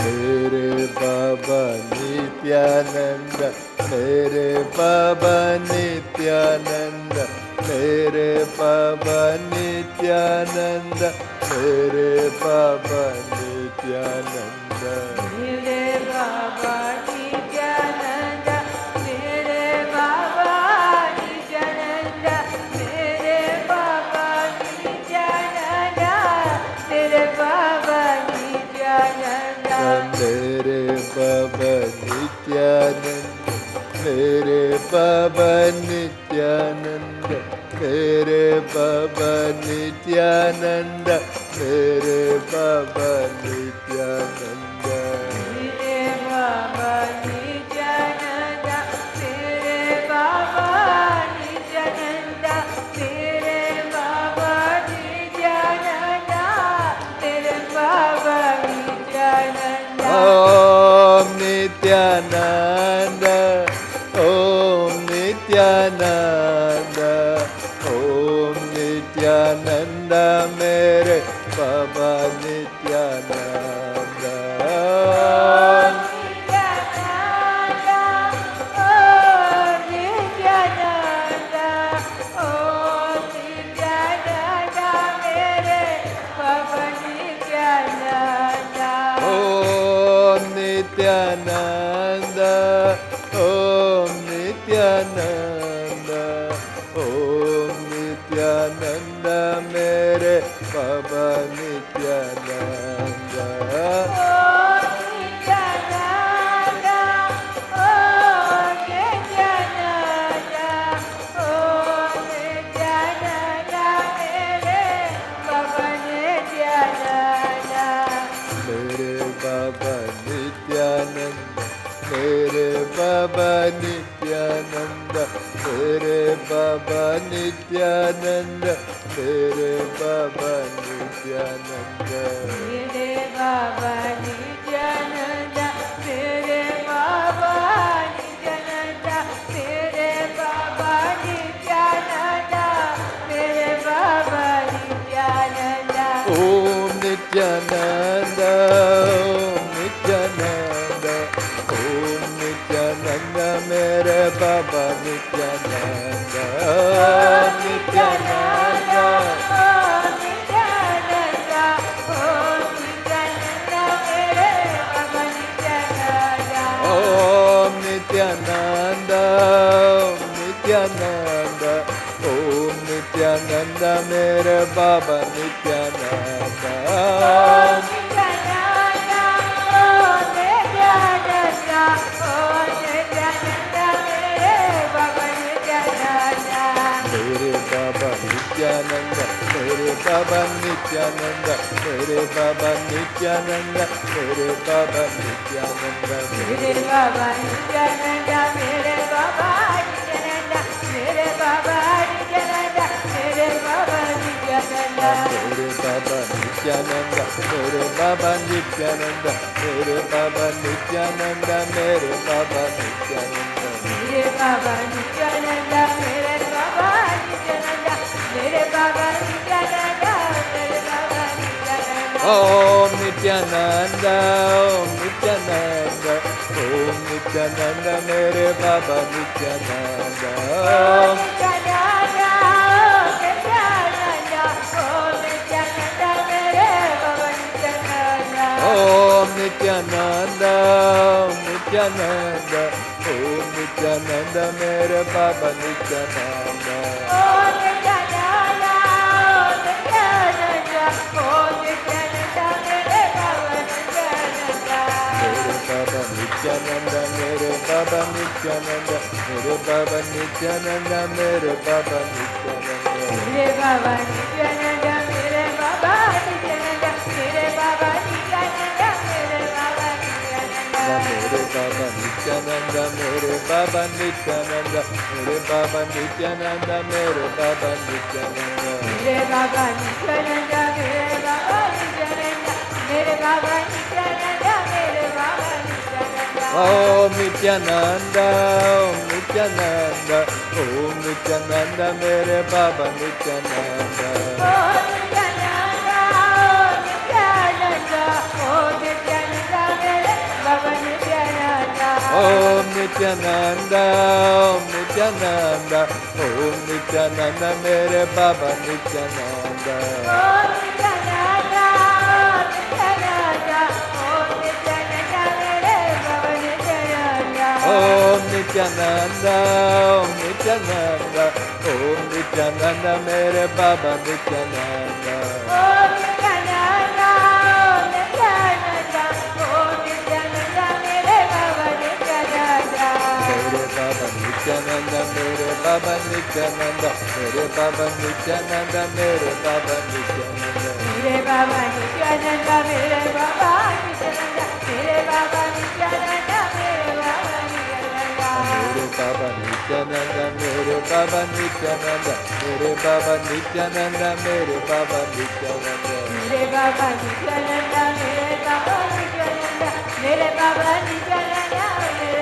Mere Baba Nityananda, Mere Baba Nityananda, Mere Baba Nityananda, Mere Baba Nityananda. Mere Baba Nityananda, Mere Baba Nityananda, Mere Baba Nityananda, Mere Baba Nityananda. Mere Baba Nityananda, Mere Baba Nityananda, Mere Baba Nityananda, Mere Baba Nityananda. Mere Baba Nityananda, Mere Baba Nityananda, Om Nityananda, Om Nityananda, Mere Baba Nityananda. Nityananda, Om Nityananda, Om Nityananda, Mere Baba Nityananda. Mere Baba Nityananda, Mere Baba Nityananda, Mere Baba Nityananda, Mere Baba Nityananda, Mere Baba Nityananda, Mere Baba Nityananda, Mere Baba Nityananda. Om Nityananda, Om Nityananda, Om Nityananda, Mere Baba Nityananda, Om Nityananda, Om Nityananda, Om Nityananda, Mere Baba Nityananda. Om Nityananda, Om Nityananda, Om Nityananda, Mere Baba Nityananda. Om Nityananda, Om Nityananda, Om Nityananda, Mere Baba Nityananda. Mere Baba Nityananda, Mere Baba Nityananda, Mere Baba Nityananda, Mere Baba Nityananda, Mere Baba Nityananda, Mere Baba Nityananda, Mere Baba Nityananda, Mere Baba Nityananda. Mere Baba Nityananda, Mere Baba Nityananda, Mere Baba Nityananda, Mere Baba Nityananda. Mere Baba Nityananda, Mere Baba Nityananda, Mere Baba Nityananda, Mere Baba Nityananda. Om Nityananda, Om Nityananda, Om Nityananda, Mere Baba Nityananda. Om Nityananda, Om Nityananda, Om Nityananda, Mere Baba Nityananda. Om Nityananda, Om Nityananda, Om Nityananda, Mere Baba Nityananda. Om Nityananda, Om Nityananda, Om Nityananda, Mere Baba Nityananda. Mere Baba Nityananda, Mere Baba Nityananda, Mere Baba Nityananda, Mere Baba Nityananda. Mere Baba Nityananda, Mere Baba Nityananda, Mere Baba Nityananda, Mere Baba Nityananda. Mere Baba Nityananda, Mere Baba Nityananda, Mere Baba Nityananda, Mere Baba Nityananda. Mere Baba Nityananda, Mere Baba Nityananda, Mere Baba Nityananda, Mere Baba Nityananda. Om Nityananda, Om Nityananda, Om Nityananda, Mere Baba Nityananda. Om Nityananda, Om Nityananda, Om Nityananda, Mere Baba Nityananda. Om Nityananda, Om Nityananda, Om Nityananda, Mere Baba Nityananda. Om Nityananda, Om Nityananda, Om Nityananda, Mere Baba Nityananda. Om Nityananda, Om Nityananda, Om Nityananda, Mere Baba Nityananda. Om Nityananda, Om Nityananda, Om Nityananda, Mere Baba Nityananda. Mere Baba Nityananda, Mere Baba Nityananda, Mere Baba Nityananda, Mere Baba Nityananda. Mere Baba Nityananda, Mere Baba Nityananda, Mere Baba Nityananda, Mere Baba Nityananda. Mere Baba Nityananda, Mere Baba Nityananda, Mere Baba Nityananda, Mere Baba Nityananda. Mere Baba Nityananda, Mere Baba Nityananda, Mere Baba Nityananda, Mere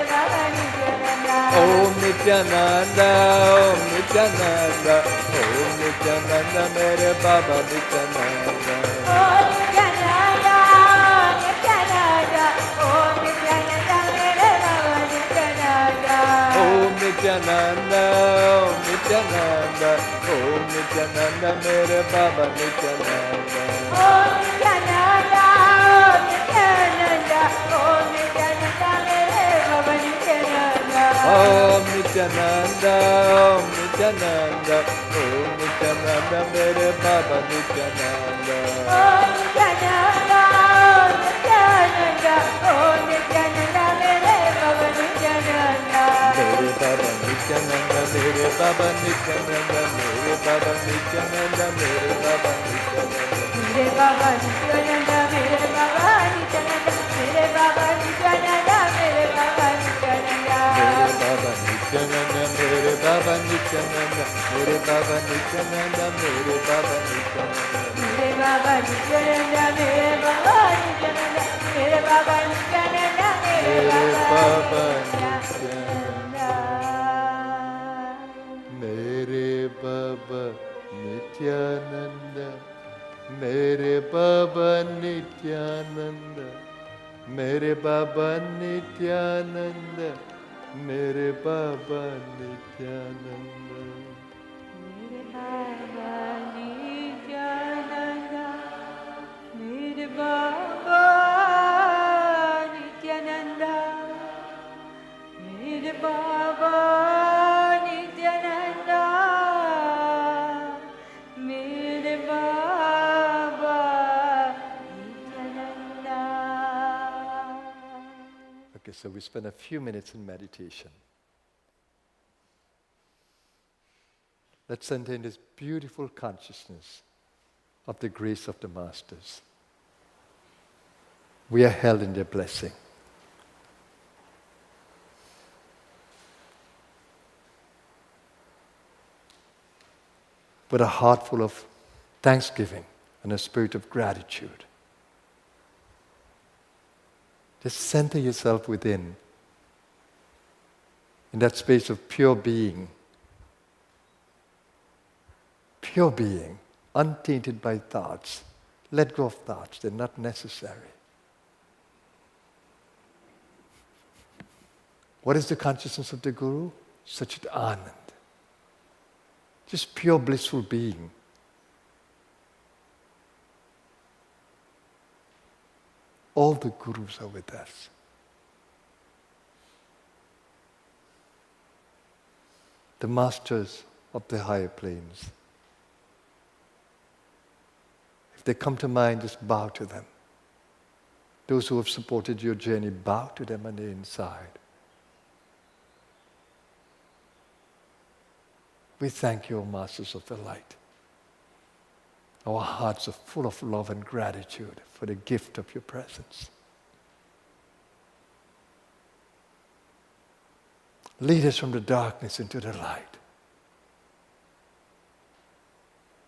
Om Nityananda, Om Nityananda, Om Nityananda, mere Baba Nityananda. Om Nityananda, Om Nityananda, mere Baba Nityananda. Om Nityananda, Om Nityananda, Om Nityananda, mere Baba Nityananda. Om Nityananda, Om Nityananda, mere Baba Nityananda. Om Nityananda, Om Nityananda, Om Nityananda, mere Baba Nityananda. Om Nityananda, Om Nityananda, mere Baba Nityananda. Mere Baba Nityananda, mere Baba Nityananda, mere Baba Nityananda, mere Baba Nityananda. Mere Baba Nityananda, mere Baba Nityananda, mere Baba Nityananda, mere Baba Nityananda. Mere Baba Nityananda, mere Baba Nityananda, mere Baba Nityananda, mere Baba Nityananda. Mere Baba Nityananda, mere Baba Nityananda, mere Baba Nityananda, mere Baba Nityananda. Mere Baba Nityananda, mere Baba Nityananda, mere Baba Nityananda, mere Baba Nityananda. Mere Baba Nityananda, mere Baba Nityananda, mere Baba Nityananda, mere Baba Nityananda. Okay, so we spend a few minutes in meditation. Let's enter in this beautiful consciousness of the grace of the Masters. We are held in their blessing. With a heart full of thanksgiving and a spirit of gratitude. Just center yourself within, in that space of pure being. Pure being, untainted by thoughts. Let go of thoughts, they're not necessary. What is the consciousness of the Guru? Such an Anand. Just pure blissful being. All the Gurus are with us. The masters of the higher planes. If they come to mind, just bow to them. Those who have supported your journey, bow to them on the inside. We thank you, O Masters of the Light. Our hearts are full of love and gratitude for the gift of your presence. Lead us from the darkness into the light.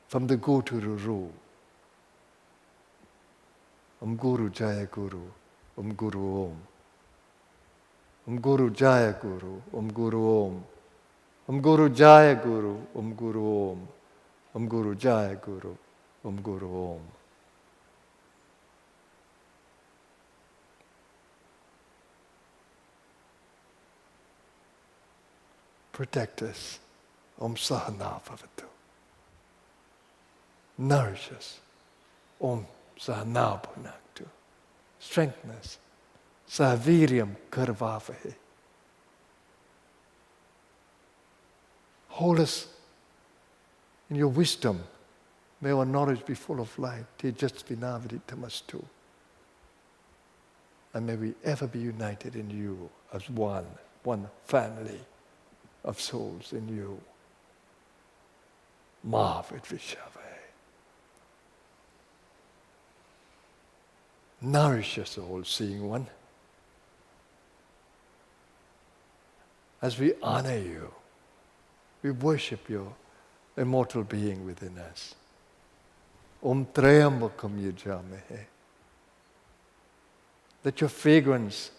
From the Go to the Ru. Guru Jaya Guru, Guru Om. Guru Jaya Guru, Guru Om. Guru Jaya Guru, Guru Om. Guru Jaya Guru, Guru Om. Protect us. Om Sahana Bhavatu. Nourish us. Om Sahana Bhunaktu. Strengthen us. Saviryam Karvavahe. Hold us in your wisdom. May our knowledge be full of light. Tejasvinavaditamastu. And may we ever be united in you as one family of souls in you. Mahavit Vishave. Nourish us, all-seeing one. As we honor you, we worship your immortal being within us. Om Trayambakam Yajamehe. Let your fragrance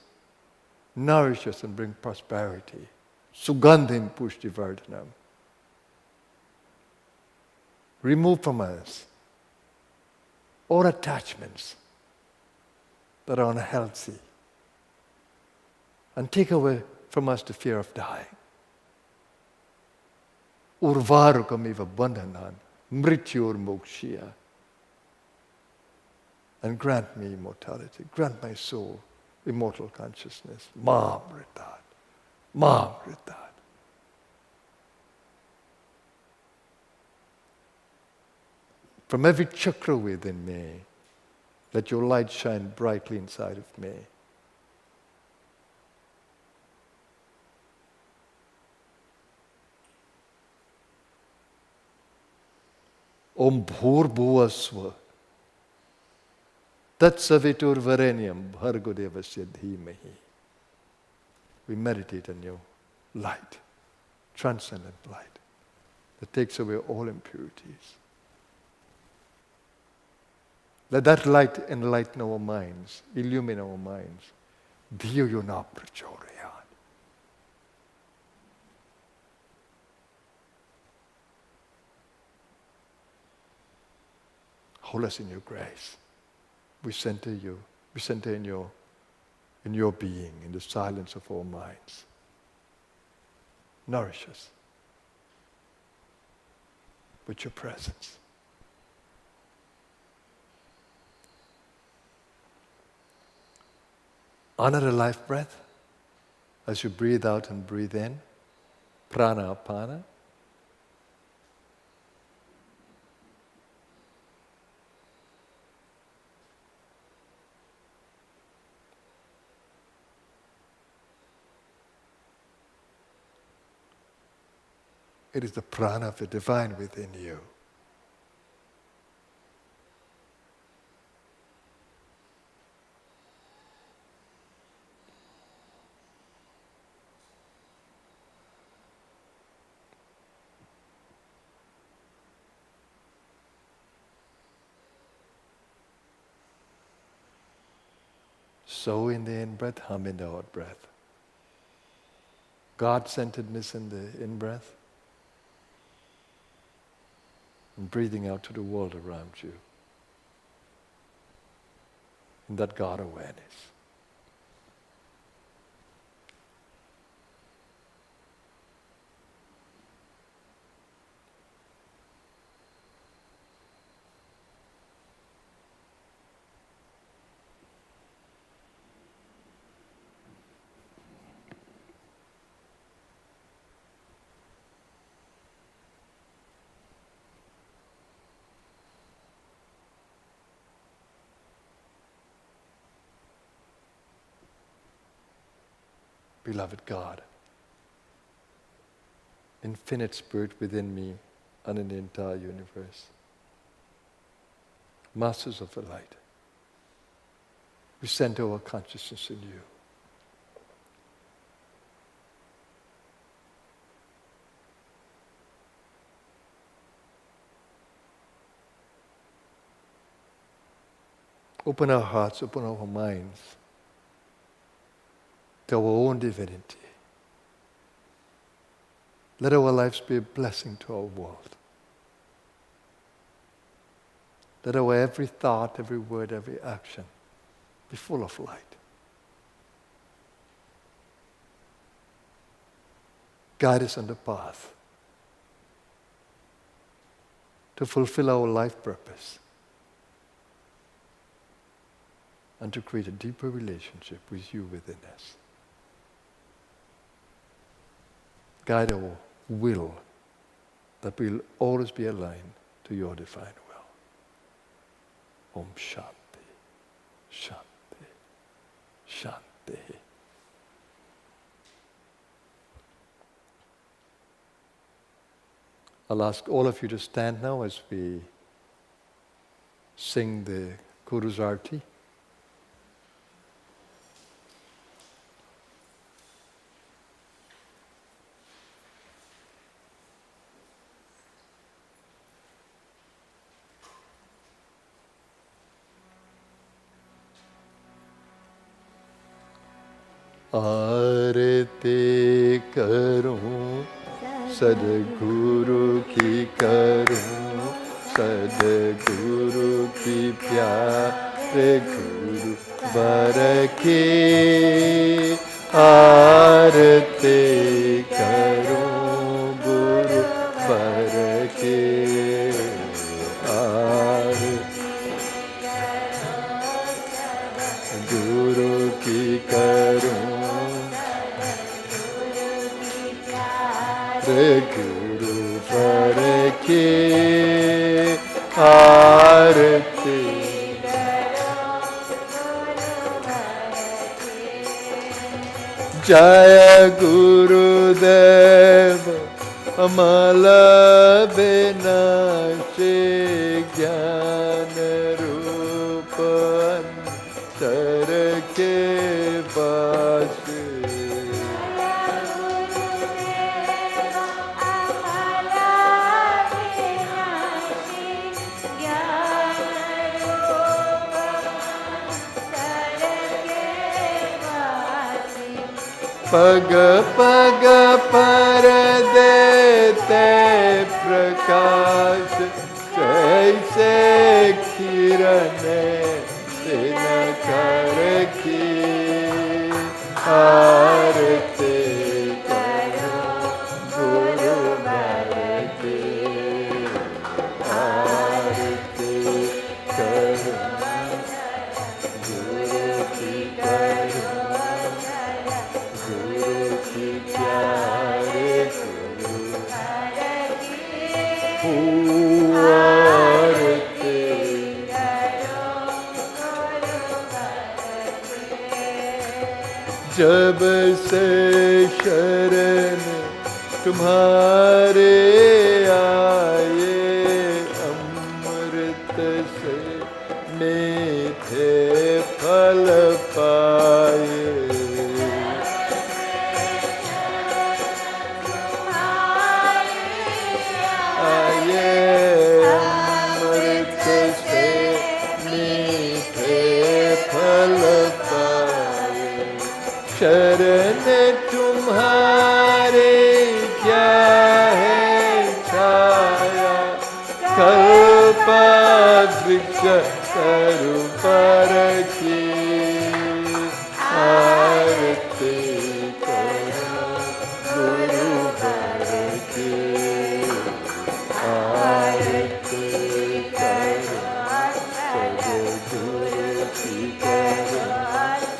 nourish us and bring prosperity Sugandhim Pushtivardhanam. Remove from us all attachments that are unhealthy and take away from us the fear of dying. Urvarukamiva bandhanan mrityur mokshya. And grant me immortality, grant my soul immortal consciousness. Mamritat, Mamritat. From every chakra within me, let your light shine brightly inside of me. Om Bhurbhuvasva Tat Savitur Varenyam Bhargodevasya Dhimahi. We meditate on your light, transcendent light, that takes away all impurities. Let that light enlighten our minds, illumine our minds. Dhiyo yona prachodayat. Hold us in your grace. We center you. We center in your being, in the silence of our minds. Nourish us with your presence. Honor the life breath as you breathe out and breathe in. Prana apana. It is the prana of the divine within you. So in the in-breath, hum in the out-breath. God-centeredness in the in-breath, and breathing out to the world around you. In that God awareness. Beloved God, infinite spirit within me and in the entire universe, masters of the light, we center our consciousness in you. Open our hearts, open our minds to our own divinity. Let our lives be a blessing to our world. Let our every thought, every word, every action be full of light. Guide us on the path to fulfill our life purpose and to create a deeper relationship with you within us. Guide our will, that we'll always be aligned to your divine will. Om Shanti, Shanti, Shanti. I'll ask all of you to stand now as we sing the Guru's Arti. आरती करूं सद्गुरु की करूं, सद्गुरु की प्यारे गुरु वर की आरती करूं गुरु वर की आरती गुरु की करूं गुरु वर की आरती जय गुरुदेव अमल विनाशी ज्ञान रूप अंतर के वासी पग पग पर देते प्रकाश जैसे किरण दिन कर की आरती करो गुरु वर की आरती करो गुरु की करो प्यारे गुरु आरती जब से शरण तुम्हारे आए अमृत से मीठे फल पाए अमृत से मीठे फल पाए शरण तुम्हारे क्या है छाया कल्पवृक्ष तरु पर की आरती करो गुरु वर की आरती करो सद्गुरु की करो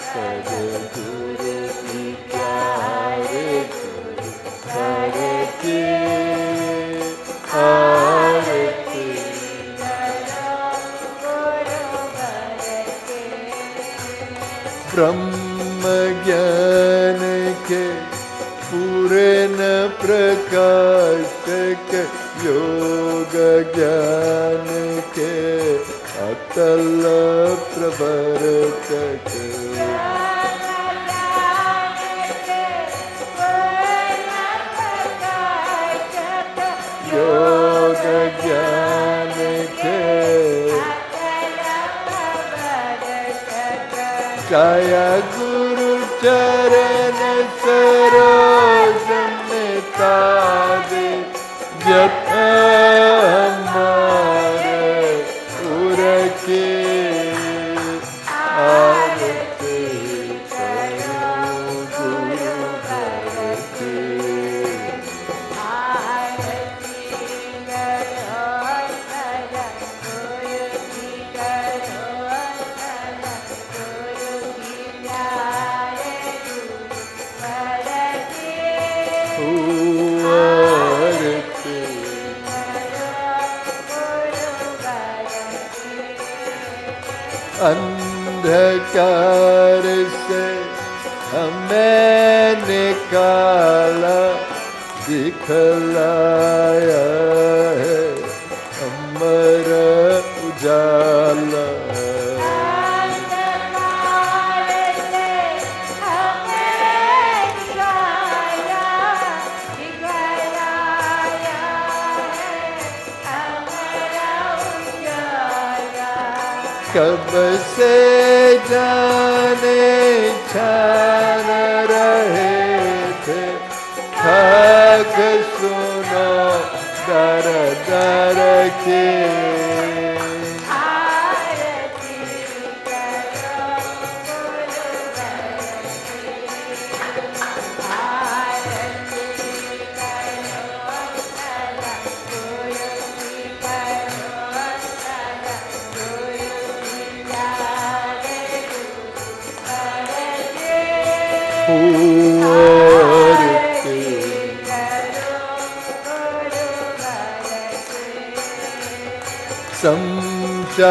सद्गुरु की प्यारे गुरु वर की आरती ब्रह्म ज्ञान के पूर्ण प्रकाश के योग ज्ञान के अतल प्रवर्तक योग ज्ञान के जय गुरु चरण सरोज में तादे व्यथा हमारे उर के आरती करो गुरु वर की अंधकार से हमें निकाला दिखलाया है अमर उजाला कब से जाने छान रहे थे, थक सुनो दर दर के।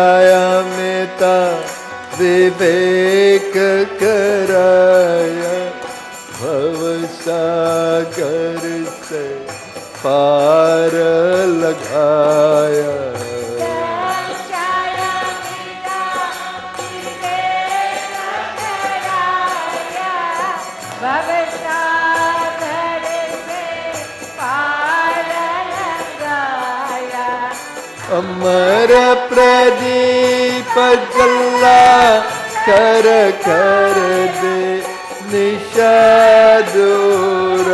संशयमिता विवेक कराया, भवसागर से पार लगाया। अमर प्रदीप जला कर कर दे, निशा दूर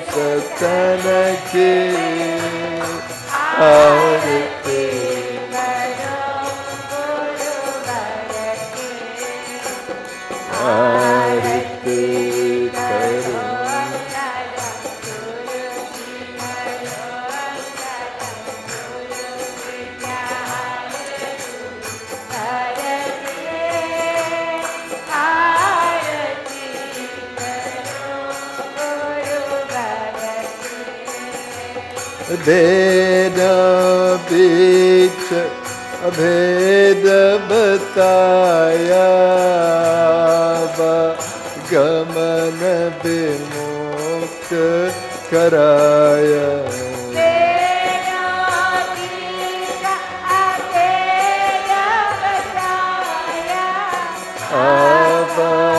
सतन के। आरती आरती करो भेद बीच अभेद बताया, गमन विमुक्त कराया।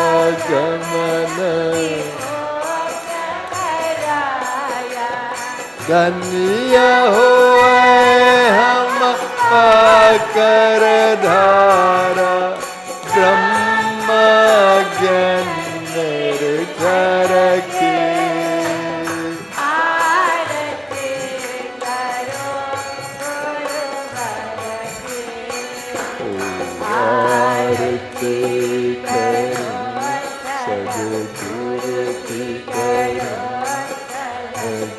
आवागमन धन्य होए हम पाकर धारा, ब्रह्म ज्ञान निर्झर के। आरती करो सद्गुरु की करो,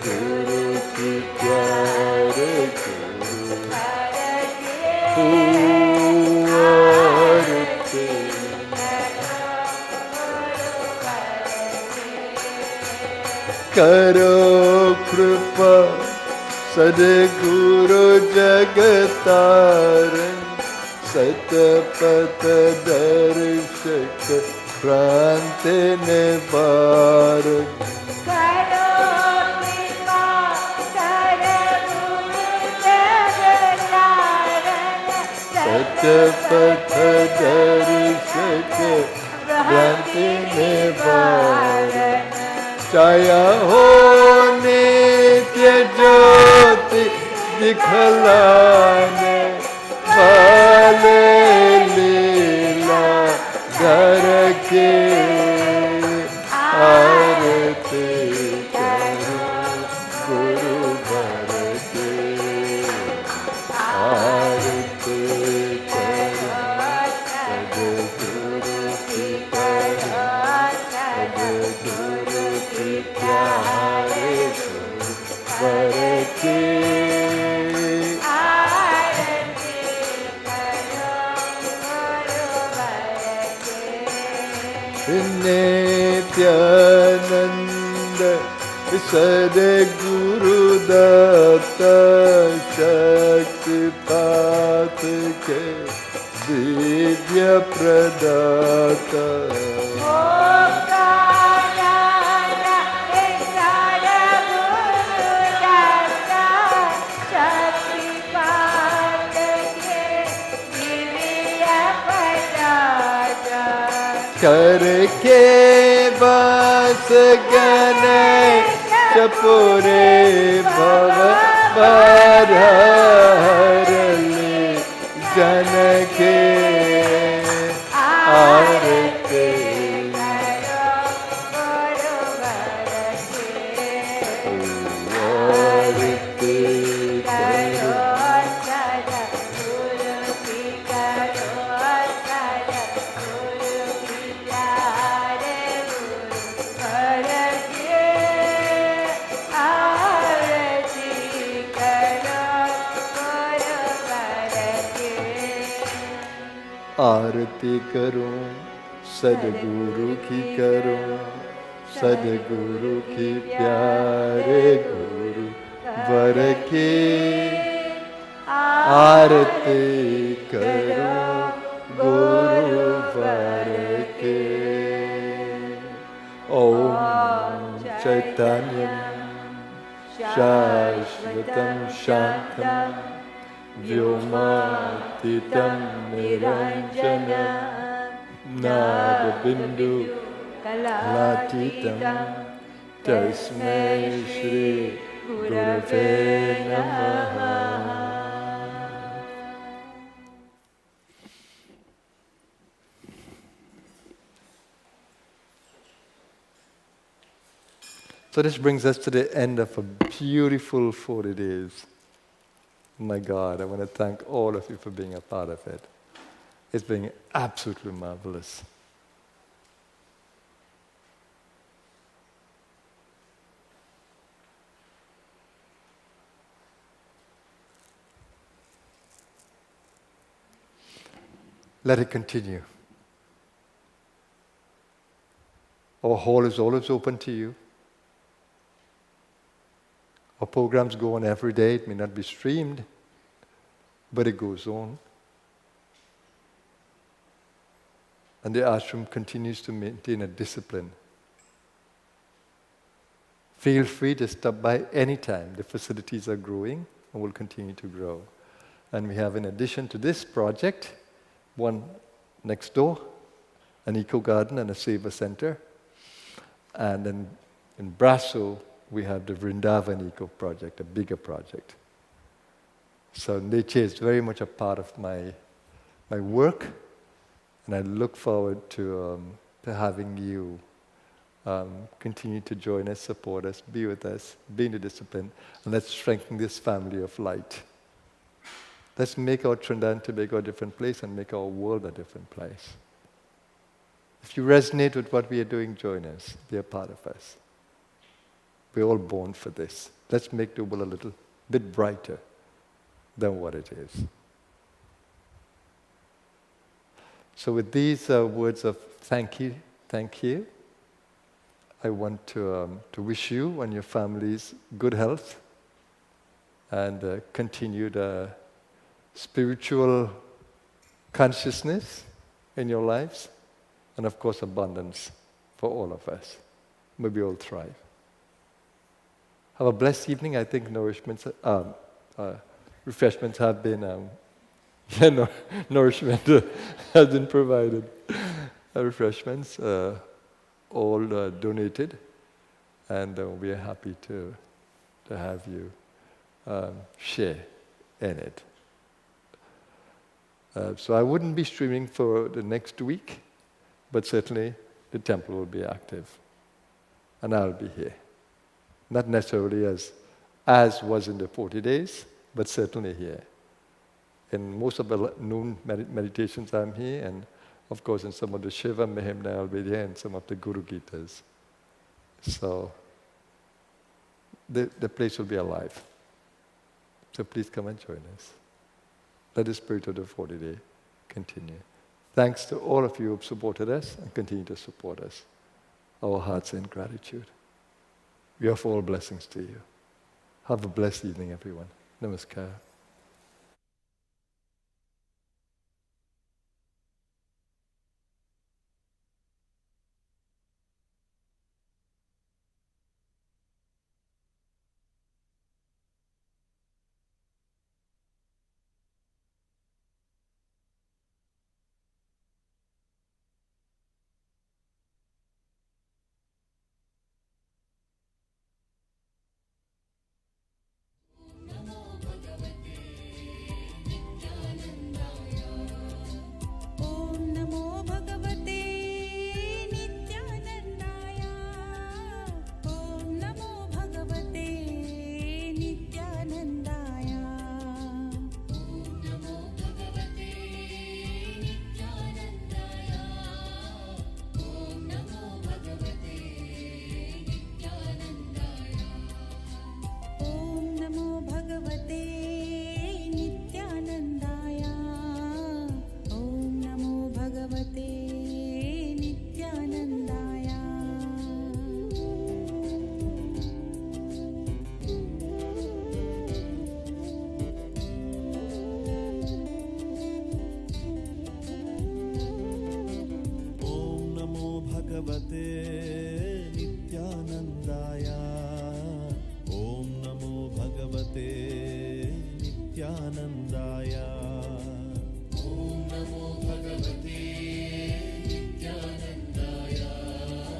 गुरु की प्यार करो कृपा सद्गुरु जगतारण, सतपथ दर्शक प्रांत निवारण। सतपथ दर्शक भ्रांति निवारण, छाया हो नित्य ज्योति दिखलाने वाले, लीला घर के। आरती करो गुरु घर के, आरती करो सद्गुरु की करो, सद्गुरु की प्यारे वर के। नित्यानंद सद्गुरु दत्ता, शक्तिपात के दिव्य प्रदाता। करके बस गणेश पूरे भव भार हर ले, जन के आरती करूं सदगुरु की करूं सदगुरु की प्यारे गुरु वर की आरती करूं गुरु वर के ओम चैतन्यम शाश्वतं शांतं व्योमातीतं निरंजनं नादबिन्दु कलातीतं तस्मै श्री गुरवे नमः. So this brings us to the end of a beautiful 40 days. My God, I want to thank all of you for being a part of it. It's been absolutely marvelous. Let it continue. Our hall is always open to you. Our programs go on every day. It may not be streamed, but it goes on. And the ashram continues to maintain a discipline. Feel free to stop by anytime. The facilities are growing and will continue to grow. And we have, in addition to this project, one next door, an eco garden and a saver center. And then in Brasso, we have the Vrindavan Eco Project, a bigger project. So nature is very much a part of my work, and I look forward to having you continue to join us, support us, be with us, be in the discipline, and let's strengthen this family of light. Let's make our Trinidad and Tobago a different place and make our world a different place. If you resonate with what we are doing, join us, be a part of us. We're all born for this. Let's make the world a little bit brighter than what it is. So with these words of thank you, I want to wish you and your families good health and continued spiritual consciousness in your lives, and of course abundance for all of us. May we all thrive. Have a blessed evening. I think refreshments have been, nourishment has been provided. Refreshments, all donated, and we are happy to have you share in it. So I wouldn't be streaming for the next week, but certainly the temple will be active, and I'll be here. Not necessarily as was in the 40 days, but certainly here. In most of the noon meditations I'm here, and of course in some of the Shiva Mahimna I'll be there, and some of the Guru Gitas. So the place will be alive. So please come and join us. Let the spirit of the 40-day continue. Thanks to all of you who have supported us and continue to support us. Our hearts are in gratitude. We offer all blessings to you. Have a blessed evening, everyone. Namaskar. Namo Bhagavate भगवते नित्यानन्दाय ॐ नमो भगवते नित्यानन्दाय